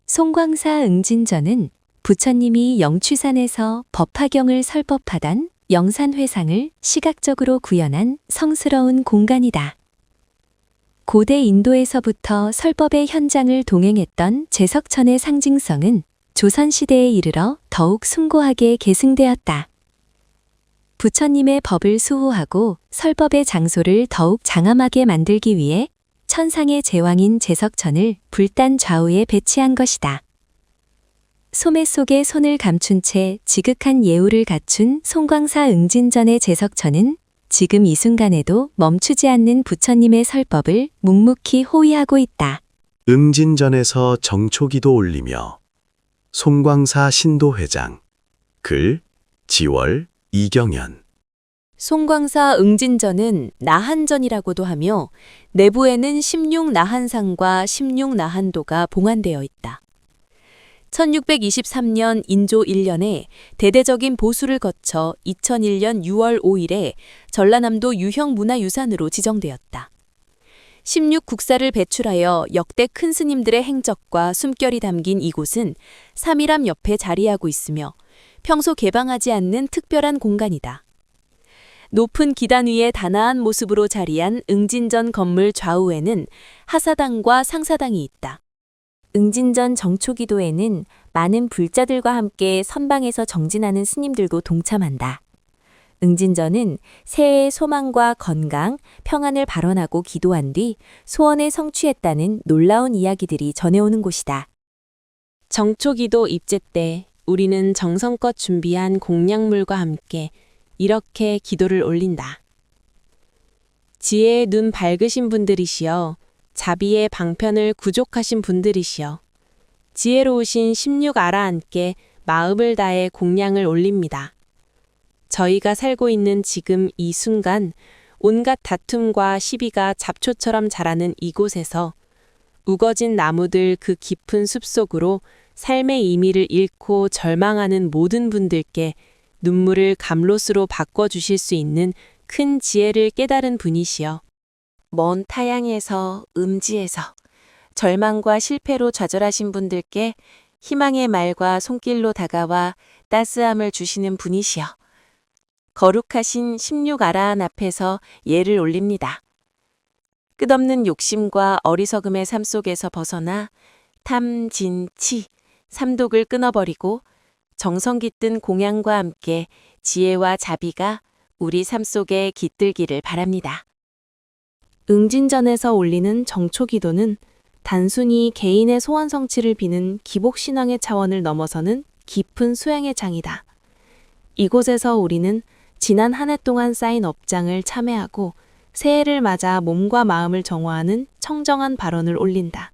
송광사 응진전은 부처님이 영취산에서 법화경을 설법하던 영산회상을 시각적으로 구현한 성스러운 공간이다. 고대 인도에서부터 설법의 현장을 동행했던 제석천의 상징성은 조선시대에 이르러 더욱 숭고하게 계승되었다. 부처님의 법을 수호하고 설법의 장소를 더욱 장엄하게 만들기 위해 천상의 제왕인 제석천을 불단 좌우에 배치한 것이다. 소매 속에 손을 감춘 채 지극한 예우를 갖춘 송광사 응진전의 제석천은 지금 이 순간에도 멈추지 않는 부처님의 설법을 묵묵히 호위하고 있다. 응진전에서 정초기도 올리며 송광사 신도회장 글 지월 이경연 송광사 응진전은 나한전이라고도 하며 내부에는 16나한상과 16나한도가 봉안되어 있다. 1623년 인조 1년에 대대적인 보수를 거쳐 2001년 6월 5일에 전라남도 유형문화유산으로 지정되었다. 16국사를 배출하여 역대 큰 스님들의 행적과 숨결이 담긴 이곳은 삼일암 옆에 자리하고 있으며 평소 개방하지 않는 특별한 공간이다. 높은 기단 위에 단아한 모습으로 자리한 응진전 건물 좌우에는 하사당과 상사당이 있다. 응진전 정초기도에는 많은 불자들과 함께 선방에서 정진하는 스님들도 동참한다. 응진전은 새해의 소망과 건강, 평안을 발언하고 기도한 뒤 소원을 성취했다는 놀라운 이야기들이 전해오는 곳이다. 정초기도 입제 때 우리는 정성껏 준비한 공양물과 함께 이렇게 기도를 올린다. 지혜의 눈 밝으신 분들이시여, 자비의 방편을 구족하신 분들이시여, 지혜로우신 16아라한께 마음을 다해 공양을 올립니다. 저희가 살고 있는 지금 이 순간 온갖 다툼과 시비가 잡초처럼 자라는 이곳에서 우거진 나무들 그 깊은 숲속으로 삶의 의미를 잃고 절망하는 모든 분들께 눈물을 감롯으로 바꿔주실 수 있는 큰 지혜를 깨달은 분이시여, 먼 타양에서 음지에서 절망과 실패로 좌절하신 분들께 희망의 말과 손길로 다가와 따스함을 주시는 분이시여, 거룩하신 16아라한 앞에서 예를 올립니다. 끝없는 욕심과 어리석음의 삶 속에서 벗어나 탐, 진, 치, 삼독을 끊어버리고 정성 깃든 공양과 함께 지혜와 자비가 우리 삶 속에 깃들기를 바랍니다. 응진전에서 올리는 정초기도는 단순히 개인의 소원 성취를 비는 기복신앙의 차원을 넘어서는 깊은 수행의 장이다. 이곳에서 우리는 지난 한 해 동안 쌓인 업장을 참회하고 새해를 맞아 몸과 마음을 정화하는 청정한 발언을 올린다.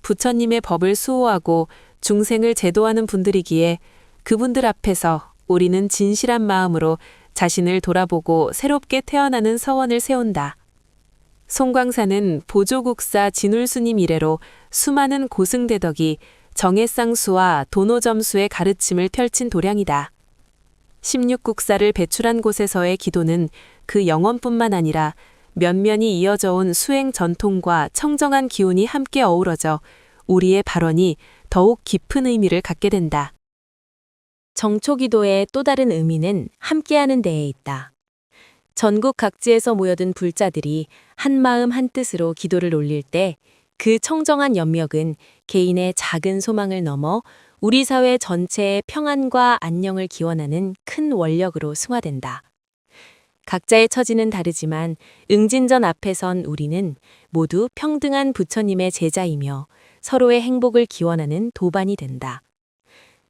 부처님의 법을 수호하고 중생을 제도하는 분들이기에 그분들 앞에서 우리는 진실한 마음으로 자신을 돌아보고 새롭게 태어나는 서원을 세운다. 송광사는 보조국사 진울스님 이래로 수많은 고승대덕이 정해쌍수와 도노점수의 가르침을 펼친 도량이다. 16국사를 배출한 곳에서의 기도는 그 영혼뿐만 아니라 면면이 이어져 온 수행 전통과 청정한 기운이 함께 어우러져 우리의 발언이 더욱 깊은 의미를 갖게 된다. 정초기도의 또 다른 의미는 함께하는 데에 있다. 전국 각지에서 모여든 불자들이 한 마음 한 뜻으로 기도를 올릴 때 그 청정한 연력은 개인의 작은 소망을 넘어 우리 사회 전체의 평안과 안녕을 기원하는 큰 원력으로 승화된다. 각자의 처지는 다르지만 응진전 앞에 선 우리는 모두 평등한 부처님의 제자이며 서로의 행복을 기원하는 도반이 된다.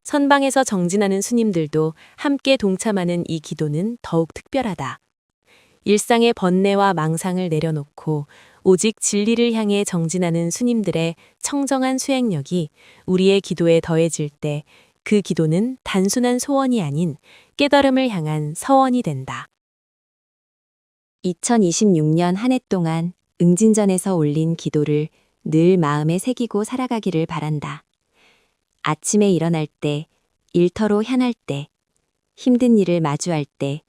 선방에서 정진하는 스님들도 함께 동참하는 이 기도는 더욱 특별하다. 일상의 번뇌와 망상을 내려놓고 오직 진리를 향해 정진하는 스님들의 청정한 수행력이 우리의 기도에 더해질 때 그 기도는 단순한 소원이 아닌 깨달음을 향한 서원이 된다. 2026년 한 해 동안 응진전에서 올린 기도를 늘 마음에 새기고 살아가기를 바란다. 아침에 일어날 때, 일터로 향할 때, 힘든 일을 마주할 때,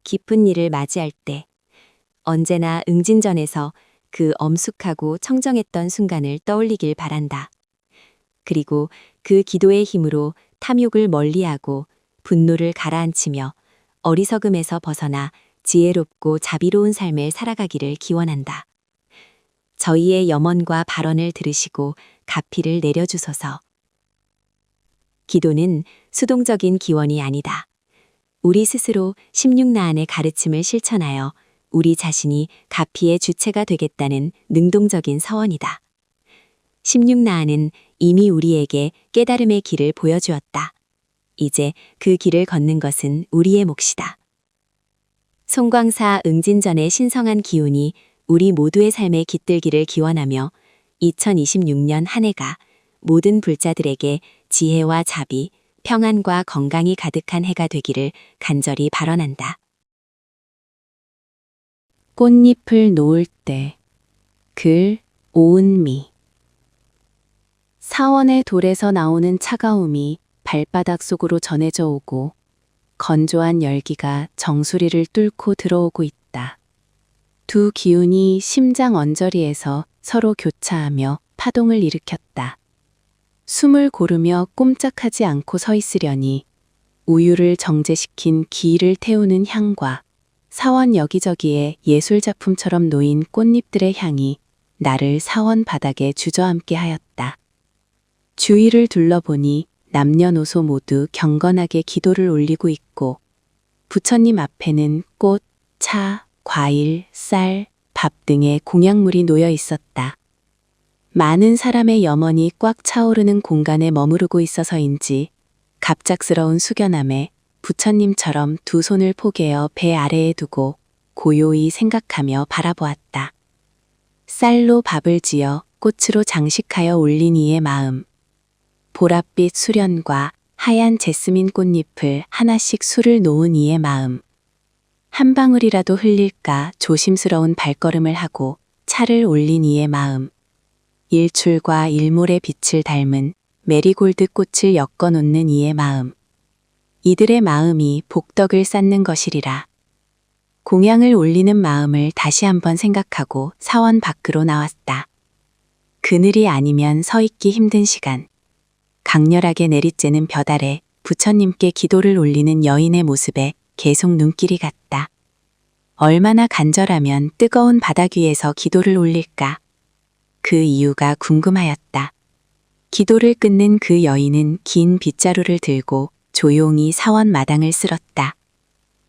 기쁜 일을 맞이할 때, 언제나 응진전에서 그 엄숙하고 청정했던 순간을 떠올리길 바란다. 그리고 그 기도의 힘으로 탐욕을 멀리하고 분노를 가라앉히며 어리석음에서 벗어나 지혜롭고 자비로운 삶을 살아가기를 기원한다. 저희의 염원과 발언을 들으시고 가피를 내려주소서. 기도는 수동적인 기원이 아니다. 우리 스스로 16나안의 가르침을 실천하여 우리 자신이 가피의 주체가 되겠다는 능동적인 서원이다. 16나안은 이미 우리에게 깨달음의 길을 보여주었다. 이제 그 길을 걷는 것은 우리의 몫이다. 송광사 응진전의 신성한 기운이 우리 모두의 삶에 깃들기를 기원하며 2026년 한 해가 모든 불자들에게 지혜와 자비, 평안과 건강이 가득한 해가 되기를 간절히 발언한다. 꽃잎을 놓을 때, 글 오은미. 사원의 돌에서 나오는 차가움이 발바닥 속으로 전해져 오고 건조한 열기가 정수리를 뚫고 들어오고 있다. 두 기운이 심장 언저리에서 서로 교차하며 파동을 일으켰다. 숨을 고르며 꼼짝하지 않고 서 있으려니 우유를 정제시킨 기를 태우는 향과 사원 여기저기에 예술작품처럼 놓인 꽃잎들의 향이 나를 사원 바닥에 주저앉게 하였다. 주위를 둘러보니 남녀노소 모두 경건하게 기도를 올리고 있고 부처님 앞에는 꽃, 차, 과일, 쌀, 밥 등의 공약물이 놓여 있었다. 많은 사람의 염원이 꽉 차오르는 공간에 머무르고 있어서인지 갑작스러운 숙연함에 부처님처럼 두 손을 포개어 배 아래에 두고 고요히 생각하며 바라보았다. 쌀로 밥을 지어 꽃으로 장식하여 올린 이의 마음. 보랏빛 수련과 하얀 제스민 꽃잎을 하나씩 술을 놓은 이의 마음. 한 방울이라도 흘릴까 조심스러운 발걸음을 하고 차를 올린 이의 마음. 일출과 일몰의 빛을 닮은 메리골드 꽃을 엮어 놓는 이의 마음. 이들의 마음이 복덕을 쌓는 것이리라. 공양을 올리는 마음을 다시 한번 생각하고 사원 밖으로 나왔다. 그늘이 아니면 서 있기 힘든 시간. 강렬하게 내리쬐는 볕 아래 부처님께 기도를 올리는 여인의 모습에 계속 눈길이 갔다. 얼마나 간절하면 뜨거운 바닥 위에서 기도를 올릴까? 그 이유가 궁금하였다. 기도를 끊는 그 여인은 긴 빗자루를 들고 조용히 사원 마당을 쓸었다.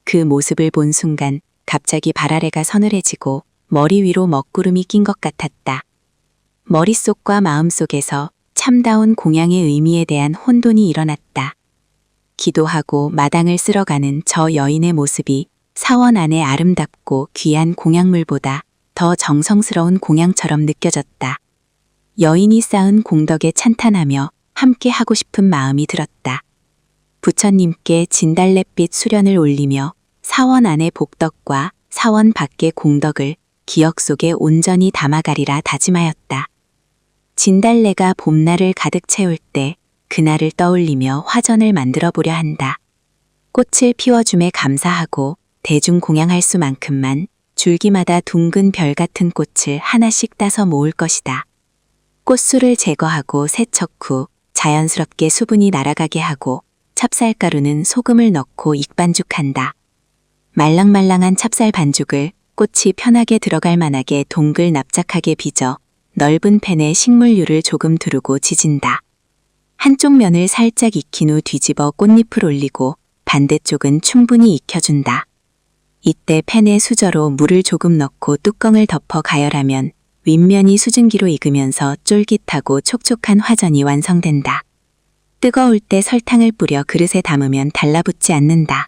그 모습을 본 순간 갑자기 발 아래가 서늘해지고 머리 위로 먹구름이 낀 것 같았다. 머릿속과 마음속에서 참다운 공양의 의미에 대한 혼돈이 일어났다. 기도하고 마당을 쓸어가는 저 여인의 모습이 사원 안에 아름답고 귀한 공양물보다 더 정성스러운 공양처럼 느껴졌다. 여인이 쌓은 공덕에 찬탄하며 함께 하고 싶은 마음이 들었다. 부처님께 진달래빛 수련을 올리며 사원 안의 복덕과 사원 밖의 공덕을 기억 속에 온전히 담아가리라 다짐하였다. 진달래가 봄날을 가득 채울 때 그날을 떠올리며 화전을 만들어 보려 한다. 꽃을 피워줌에 감사하고 대중 공양할 수만큼만 줄기마다 둥근 별 같은 꽃을 하나씩 따서 모을 것이다. 꽃술을 제거하고 세척 후 자연스럽게 수분이 날아가게 하고 찹쌀가루는 소금을 넣고 익반죽한다. 말랑말랑한 찹쌀 반죽을 꽃이 편하게 들어갈 만하게 동글 납작하게 빚어 넓은 팬에 식물유를 조금 두르고 지진다. 한쪽 면을 살짝 익힌 후 뒤집어 꽃잎을 올리고 반대쪽은 충분히 익혀준다. 이때 팬에 수저로 물을 조금 넣고 뚜껑을 덮어 가열하면 윗면이 수증기로 익으면서 쫄깃하고 촉촉한 화전이 완성된다. 뜨거울 때 설탕을 뿌려 그릇에 담으면 달라붙지 않는다.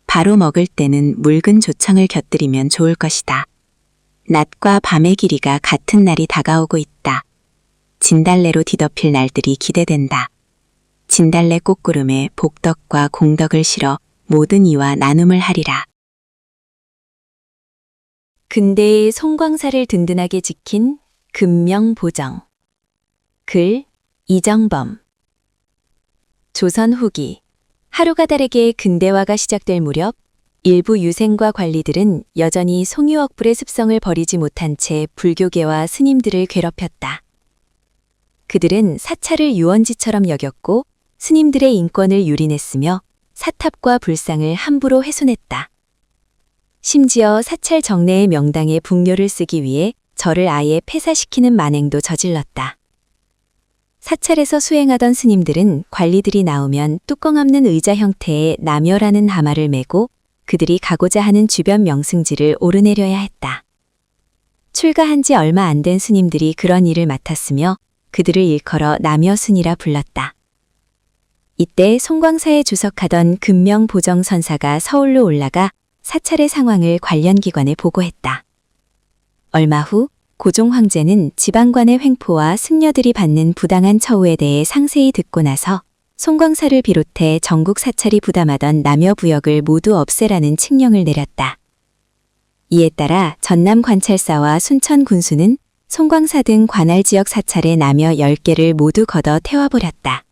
바로 먹을 때는 묽은 조청을 곁들이면 좋을 것이다. 낮과 밤의 길이가 같은 날이 다가오고 있다. 진달래로 뒤덮일 날들이 기대된다. 진달래 꽃구름에 복덕과 공덕을 실어 모든 이와 나눔을 하리라. 근대의 송광사를 든든하게 지킨 금명보정. 글 이정범. 조선 후기. 하루가 다르게 근대화가 시작될 무렵 일부 유생과 관리들은 여전히 송유억불의 습성을 버리지 못한 채 불교계와 스님들을 괴롭혔다. 그들은 사찰을 유언지처럼 여겼고 스님들의 인권을 유린했으며 사탑과 불상을 함부로 훼손했다. 심지어 사찰 정내의 명당에 북료를 쓰기 위해 절을 아예 폐사시키는 만행도 저질렀다. 사찰에서 수행하던 스님들은 관리들이 나오면 뚜껑 없는 의자 형태의 남여라는 하마를 메고 그들이 가고자 하는 주변 명승지를 오르내려야 했다. 출가한 지 얼마 안 된 스님들이 그런 일을 맡았으며 그들을 일컬어 남여순이라 불렀다. 이때 송광사에 주석하던 금명보정선사가 서울로 올라가 사찰의 상황을 관련 기관에 보고했다. 얼마 후 고종 황제는 지방관의 횡포와 승려들이 받는 부당한 처우에 대해 상세히 듣고 나서 송광사를 비롯해 전국 사찰이 부담하던 남여부역을 모두 없애라는 칙령을 내렸다. 이에 따라 전남 관찰사와 순천 군수는 송광사 등 관할 지역 사찰의 남여 10개를 모두 걷어 태워버렸다.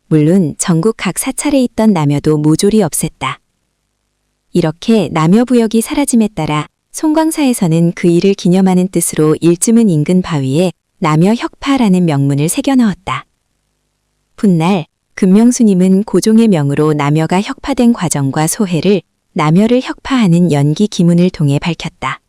물론 전국 각 사찰에 있던 남여도 모조리 없앴다. 이렇게 남여부역이 사라짐에 따라 송광사에서는 그 일을 기념하는 뜻으로 일주문 인근 바위에 남여혁파라는 명문을 새겨 넣었다. 훗날 금명스님은 고종의 명으로 남여가 혁파된 과정과 소해를 남여를 혁파하는 연기 기문을 통해 밝혔다.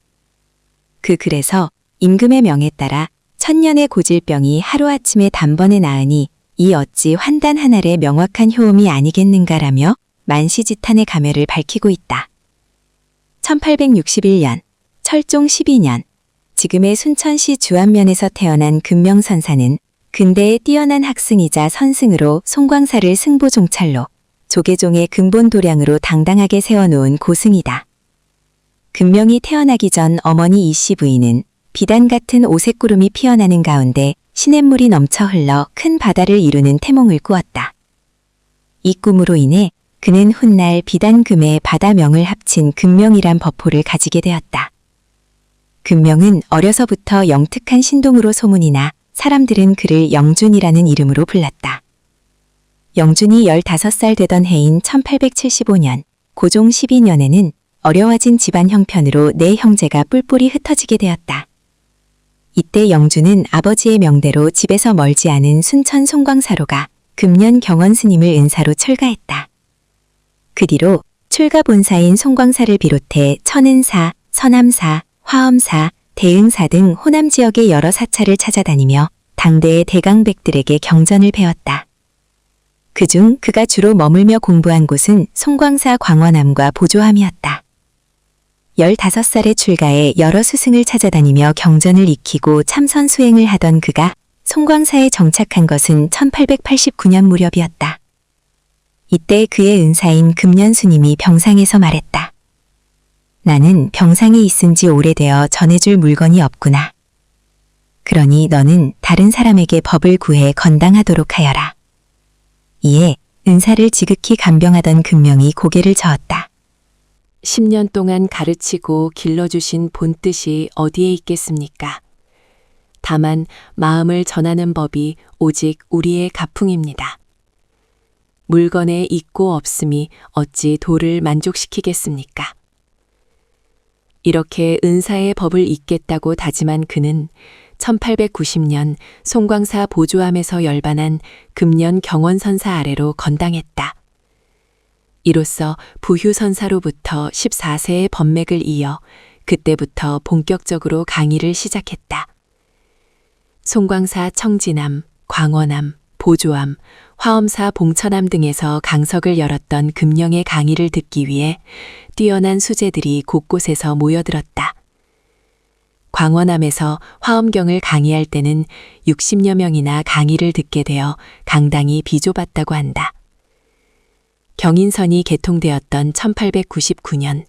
그 글에서 임금의 명에 따라 천년의 고질병이 하루아침에 단번에 나으니 이 어찌 환단 하나의 명확한 효험이 아니겠는가라며 만시지탄의 가멸을 밝히고 있다. 1861년, 철종 12년, 지금의 순천시 주안면에서 태어난 금명선사는 근대의 뛰어난 학승이자 선승으로 송광사를 승보종찰로 조계종의 근본 도량으로 당당하게 세워놓은 고승이다. 금명이 태어나기 전 어머니 이씨 부인은 비단 같은 오색구름이 피어나는 가운데 시냇물이 넘쳐 흘러 큰 바다를 이루는 태몽을 꾸었다. 이 꿈으로 인해 그는 훗날 비단금의 바다명을 합친 금명이란 법호를 가지게 되었다. 금명은 어려서부터 영특한 신동으로 소문이 나 사람들은 그를 영준이라는 이름으로 불렀다. 영준이 15살 되던 해인 1875년, 고종 12년에는 어려워진 집안 형편으로 네 형제가 뿔뿔이 흩어지게 되었다. 이때 영준은 아버지의 명대로 집에서 멀지 않은 순천 송광사로 가 금년 경원 스님을 은사로 출가했다. 그 뒤로 출가 본사인 송광사를 비롯해 천은사, 서남사, 화엄사, 대흥사 등 호남 지역의 여러 사찰을 찾아다니며 당대의 대강백들에게 경전을 배웠다. 그중 그가 주로 머물며 공부한 곳은 송광사 광원암과 보조함이었다. 15살에 출가해 여러 스승을 찾아다니며 경전을 익히고 참선 수행을 하던 그가 송광사에 정착한 것은 1889년 무렵이었다. 이때 그의 은사인 금년스님이 병상에서 말했다. 나는 병상에 있은 지 오래되어 전해줄 물건이 없구나. 그러니 너는 다른 사람에게 법을 구해 건당하도록 하여라. 이에 은사를 지극히 간병하던 금명이 고개를 저었다. 10년 동안 가르치고 길러주신 본뜻이 어디에 있겠습니까? 다만 마음을 전하는 법이 오직 우리의 가풍입니다. 물건에 있고 없음이 어찌 도를 만족시키겠습니까? 이렇게 은사의 법을 잇겠다고 다짐한 그는 1890년 송광사 보조함에서 열반한 금년 경원선사 아래로 건당했다. 이로써 부휴선사로부터 14세의 법맥을 이어 그때부터 본격적으로 강의를 시작했다. 송광사 청진함, 광원함, 보조함, 화엄사 봉천함 등에서 강석을 열었던 금령의 강의를 듣기 위해 뛰어난 수재들이 곳곳에서 모여들었다. 광원함에서 화엄경을 강의할 때는 60여 명이나 강의를 듣게 되어 강당이 비좁았다고 한다. 경인선이 개통되었던 1899년,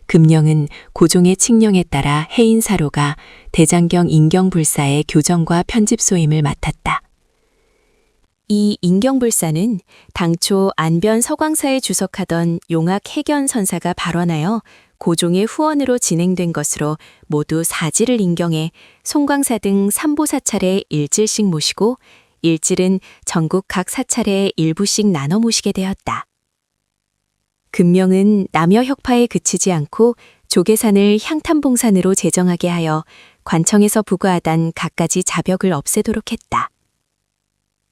금령은 고종의 칙령에 따라 해인사로가 대장경 인경불사의 교정과 편집소임을 맡았다. 이 인경불사는 당초 안변 서광사에 주석하던 용학 해견 선사가 발원하여 고종의 후원으로 진행된 것으로 모두 사지를 인경해 송광사 등 3보사찰에 일질씩 모시고 일질은 전국 각 사찰에 일부씩 나눠 모시게 되었다. 금명은 남여 혁파에 그치지 않고 조계산을 향탐봉산으로 제정하게 하여 관청에서 부과하던 갖가지 자벽을 없애도록 했다.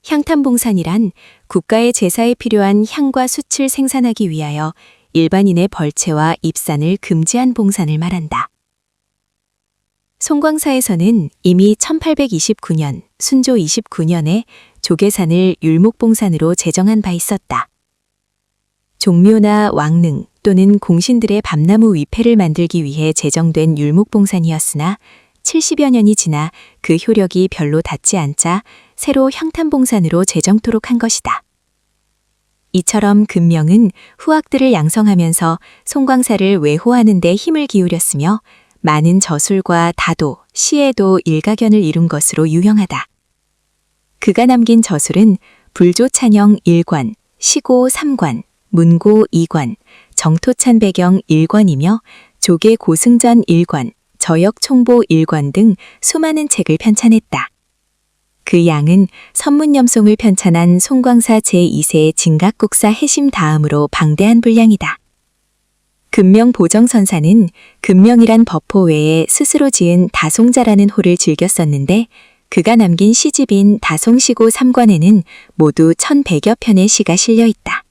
향탐봉산이란 국가의 제사에 필요한 향과 숯을 생산하기 위하여 일반인의 벌채와 입산을 금지한 봉산을 말한다. 송광사에서는 이미 1829년, 순조 29년에 조계산을 율목봉산으로 제정한 바 있었다. 종묘나 왕릉 또는 공신들의 밤나무 위패를 만들기 위해 제정된 율목봉산이었으나 70여 년이 지나 그 효력이 별로 닿지 않자 새로 향탐봉산으로 제정토록 한 것이다. 이처럼 금명은 후학들을 양성하면서 송광사를 외호하는 데 힘을 기울였으며 많은 저술과 다도, 시에도 일가견을 이룬 것으로 유형하다. 그가 남긴 저술은 불조찬영 1관, 시고 3관, 문고 2관, 정토찬 배경 1관이며 조계 고승전 1관, 저역 총보 1관 등 수많은 책을 편찬했다. 그 양은 선문염송을 편찬한 송광사 제2세 진각국사 해심 다음으로 방대한 분량이다. 금명 보정선사는 금명이란 법호 외에 스스로 지은 다송자라는 호를 즐겨 썼는데 그가 남긴 시집인 다송시고 3관에는 모두 1100여 편의 시가 실려 있다.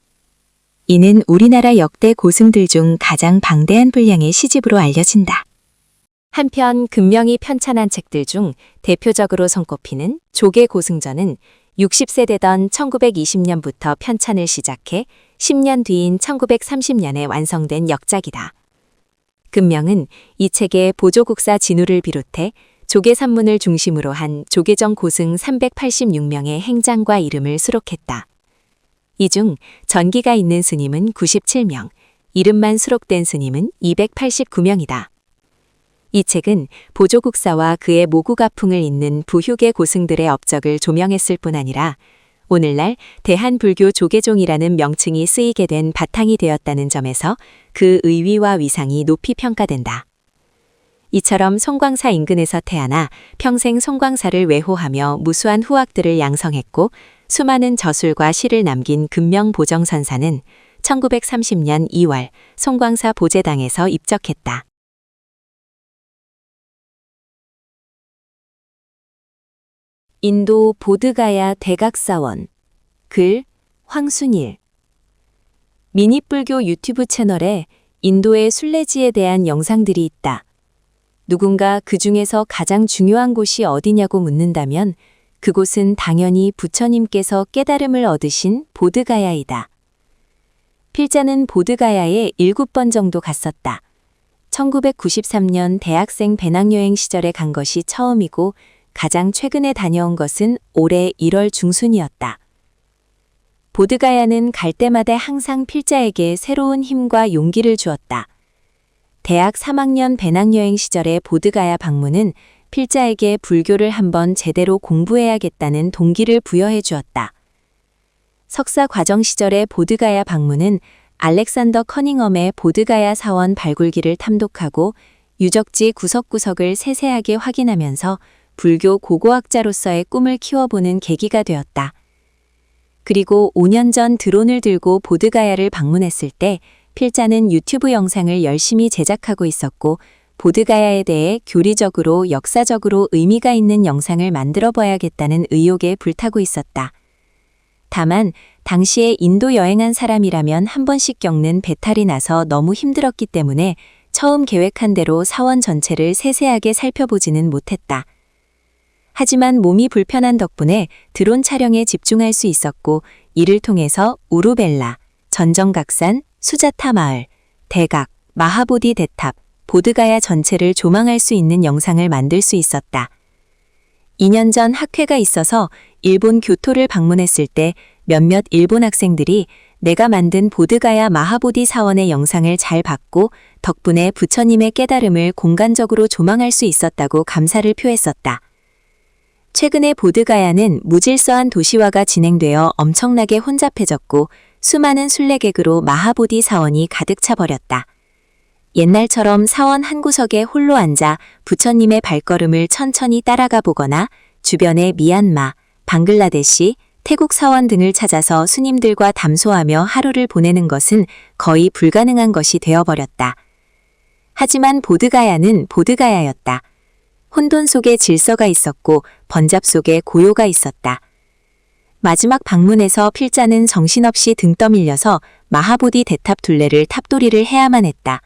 이는 우리나라 역대 고승들 중 가장 방대한 분량의 시집으로 알려진다. 한편 금명이 편찬한 책들 중 대표적으로 손꼽히는 조계 고승전은 60세 되던 1920년부터 편찬을 시작해 10년 뒤인 1930년에 완성된 역작이다. 금명은 이 책에 보조국사 진우를 비롯해 조계 산문을 중심으로 한 조계정 고승 386명의 행장과 이름을 수록했다. 이 중 전기가 있는 스님은 97명, 이름만 수록된 스님은 289명이다. 이 책은 보조국사와 그의 모국아풍을 잇는 부휴계 고승들의 업적을 조명했을 뿐 아니라 오늘날 대한불교 조계종이라는 명칭이 쓰이게 된 바탕이 되었다는 점에서 그 의위와 위상이 높이 평가된다. 이처럼 송광사 인근에서 태어나 평생 송광사를 외호하며 무수한 후학들을 양성했고 수많은 저술과 시를 남긴 금명 보정선사는 1930년 2월 송광사 보제당에서 입적했다. 인도 보드가야 대각사원 글 황순일 미니불교 유튜브 채널에 인도의 순례지에 대한 영상들이 있다. 누군가 그 중에서 가장 중요한 곳이 어디냐고 묻는다면 그곳은 당연히 부처님께서 깨달음을 얻으신 보드가야이다. 필자는 보드가야에 7번 정도 갔었다. 1993년 대학생 배낭여행 시절에 간 것이 처음이고 가장 최근에 다녀온 것은 올해 1월 중순이었다. 보드가야는 갈 때마다 항상 필자에게 새로운 힘과 용기를 주었다. 대학 3학년 배낭여행 시절의 보드가야 방문은 필자에게 불교를 한번 제대로 공부해야겠다는 동기를 부여해 주었다. 석사 과정 시절의 보드가야 방문은 알렉산더 커닝엄의 보드가야 사원 발굴기를 탐독하고 유적지 구석구석을 세세하게 확인하면서 불교 고고학자로서의 꿈을 키워보는 계기가 되었다. 그리고 5년 전 드론을 들고 보드가야를 방문했을 때 필자는 유튜브 영상을 열심히 제작하고 있었고 보드가야에 대해 교리적으로 역사적으로 의미가 있는 영상을 만들어 봐야겠다는 의욕에 불타고 있었다. 다만 당시에 인도 여행한 사람이라면 한 번씩 겪는 배탈이 나서 너무 힘들었기 때문에 처음 계획한 대로 사원 전체를 세세하게 살펴보지는 못했다. 하지만 몸이 불편한 덕분에 드론 촬영에 집중할 수 있었고 이를 통해서 우루벨라, 전정각산, 수자타 마을, 대각, 마하보디 대탑, 보드가야 전체를 조망할 수 있는 영상을 만들 수 있었다. 2년 전 학회가 있어서 일본 교토를 방문했을 때 몇몇 일본 학생들이 내가 만든 보드가야 마하보디 사원의 영상을 잘 봤고 덕분에 부처님의 깨달음을 공간적으로 조망할 수 있었다고 감사를 표했었다. 최근에 보드가야는 무질서한 도시화가 진행되어 엄청나게 혼잡해졌고 수많은 순례객으로 마하보디 사원이 가득 차버렸다. 옛날처럼 사원 한 구석에 홀로 앉아 부처님의 발걸음을 천천히 따라가 보거나 주변의 미얀마, 방글라데시, 태국 사원 등을 찾아서 스님들과 담소하며 하루를 보내는 것은 거의 불가능한 것이 되어버렸다. 하지만 보드가야는 보드가야였다. 혼돈 속에 질서가 있었고 번잡 속에 고요가 있었다. 마지막 방문에서 필자는 정신없이 등 떠밀려서 마하보디 대탑 둘레를 탑도리를 해야만 했다.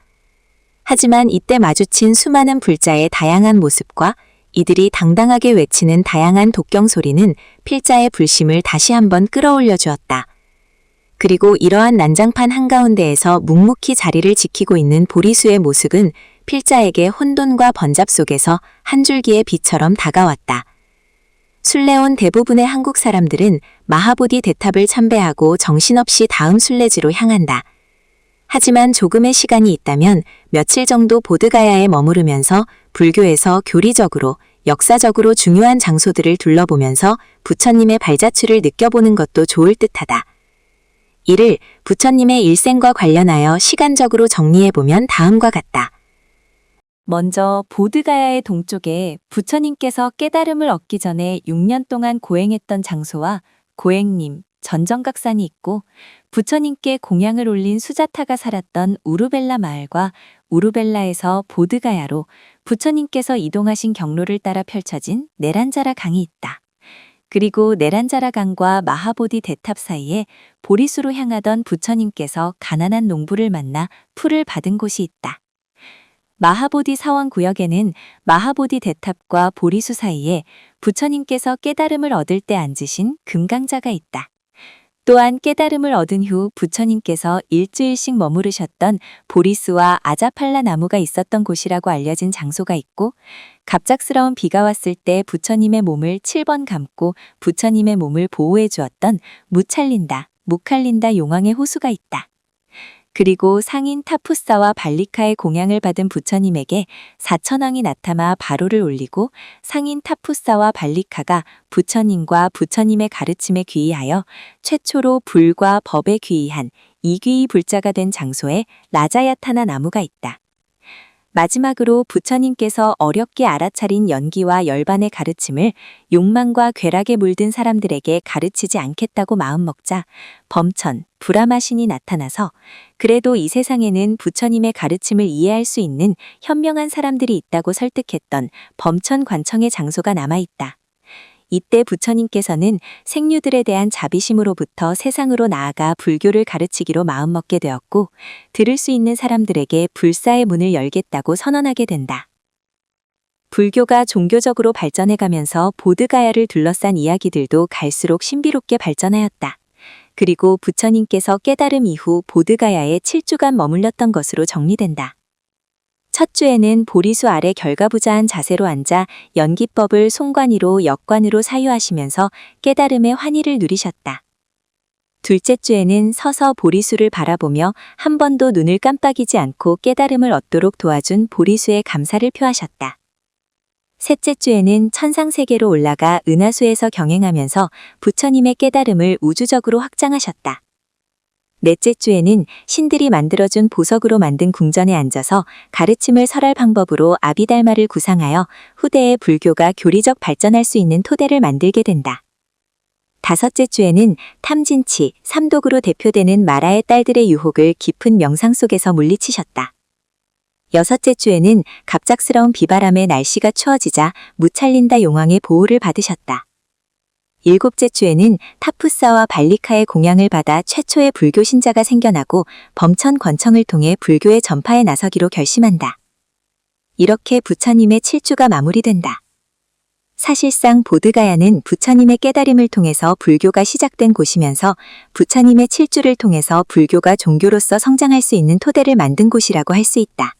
하지만 이때 마주친 수많은 불자의 다양한 모습과 이들이 당당하게 외치는 다양한 독경 소리는 필자의 불심을 다시 한번 끌어올려 주었다. 그리고 이러한 난장판 한가운데에서 묵묵히 자리를 지키고 있는 보리수의 모습은 필자에게 혼돈과 번잡 속에서 한 줄기의 빛처럼 다가왔다. 순례온 대부분의 한국 사람들은 마하보디 대탑을 참배하고 정신없이 다음 순례지로 향한다. 하지만 조금의 시간이 있다면 며칠 정도 보드가야에 머무르면서 불교에서 교리적으로, 역사적으로 중요한 장소들을 둘러보면서 부처님의 발자취를 느껴보는 것도 좋을 듯하다. 이를 부처님의 일생과 관련하여 시간적으로 정리해보면 다음과 같다. 먼저 보드가야의 동쪽에 부처님께서 깨달음을 얻기 전에 6년 동안 고행했던 장소와 고행님, 전정각산이 있고 부처님께 공양을 올린 수자타가 살았던 우루벨라 마을과 우루벨라에서 보드가야로 부처님께서 이동하신 경로를 따라 펼쳐진 네란자라 강이 있다. 그리고 네란자라 강과 마하보디 대탑 사이에 보리수로 향하던 부처님께서 가난한 농부를 만나 풀을 받은 곳이 있다. 마하보디 사원 구역에는 마하보디 대탑과 보리수 사이에 부처님께서 깨달음을 얻을 때 앉으신 금강자가 있다. 또한 깨달음을 얻은 후 부처님께서 일주일씩 머무르셨던 보리수와 아자팔라 나무가 있었던 곳이라고 알려진 장소가 있고 갑작스러운 비가 왔을 때 부처님의 몸을 7번 감고 부처님의 몸을 보호해 주었던 무찰린다, 무칼린다 용왕의 호수가 있다. 그리고 상인 타푸사와 발리카의 공양을 받은 부처님에게 4천왕이 나타나 바로를 올리고 상인 타푸사와 발리카가 부처님과 부처님의 가르침에 귀의하여 최초로 불과 법에 귀의한 이귀의 불자가 된 장소에 라자야타나 나무가 있다. 마지막으로 부처님께서 어렵게 알아차린 연기와 열반의 가르침을 욕망과 괴락에 물든 사람들에게 가르치지 않겠다고 마음먹자 범천, 브라마신이 나타나서 그래도 이 세상에는 부처님의 가르침을 이해할 수 있는 현명한 사람들이 있다고 설득했던 범천 관청의 장소가 남아있다. 이때 부처님께서는 생류들에 대한 자비심으로부터 세상으로 나아가 불교를 가르치기로 마음먹게 되었고 들을 수 있는 사람들에게 불사의 문을 열겠다고 선언하게 된다. 불교가 종교적으로 발전해가면서 보드가야를 둘러싼 이야기들도 갈수록 신비롭게 발전하였다. 그리고 부처님께서 깨달음 이후 보드가야에 7주간 머물렀던 것으로 정리된다. 첫 주에는 보리수 아래 결가부자한 자세로 앉아 연기법을 송관이로 역관으로 사유하시면서 깨달음의 환희를 누리셨다. 둘째 주에는 서서 보리수를 바라보며 한 번도 눈을 깜빡이지 않고 깨달음을 얻도록 도와준 보리수에 감사를 표하셨다. 셋째 주에는 천상세계로 올라가 은하수에서 경행하면서 부처님의 깨달음을 우주적으로 확장하셨다. 넷째 주에는 신들이 만들어준 보석으로 만든 궁전에 앉아서 가르침을 설할 방법으로 아비달마를 구상하여 후대에 불교가 교리적 발전할 수 있는 토대를 만들게 된다. 다섯째 주에는 탐진치, 삼독으로 대표되는 마라의 딸들의 유혹을 깊은 명상 속에서 물리치셨다. 6째 주에는 갑작스러운 비바람에 날씨가 추워지자 무찰린다 용왕의 보호를 받으셨다. 7째 주에는 타푸사와 발리카의 공양을 받아 최초의 불교 신자가 생겨나고 범천 권청을 통해 불교의 전파에 나서기로 결심한다. 이렇게 부처님의 7주가 마무리된다. 사실상 보드가야는 부처님의 깨달음을 통해서 불교가 시작된 곳이면서 부처님의 7주를 통해서 불교가 종교로서 성장할 수 있는 토대를 만든 곳이라고 할 수 있다.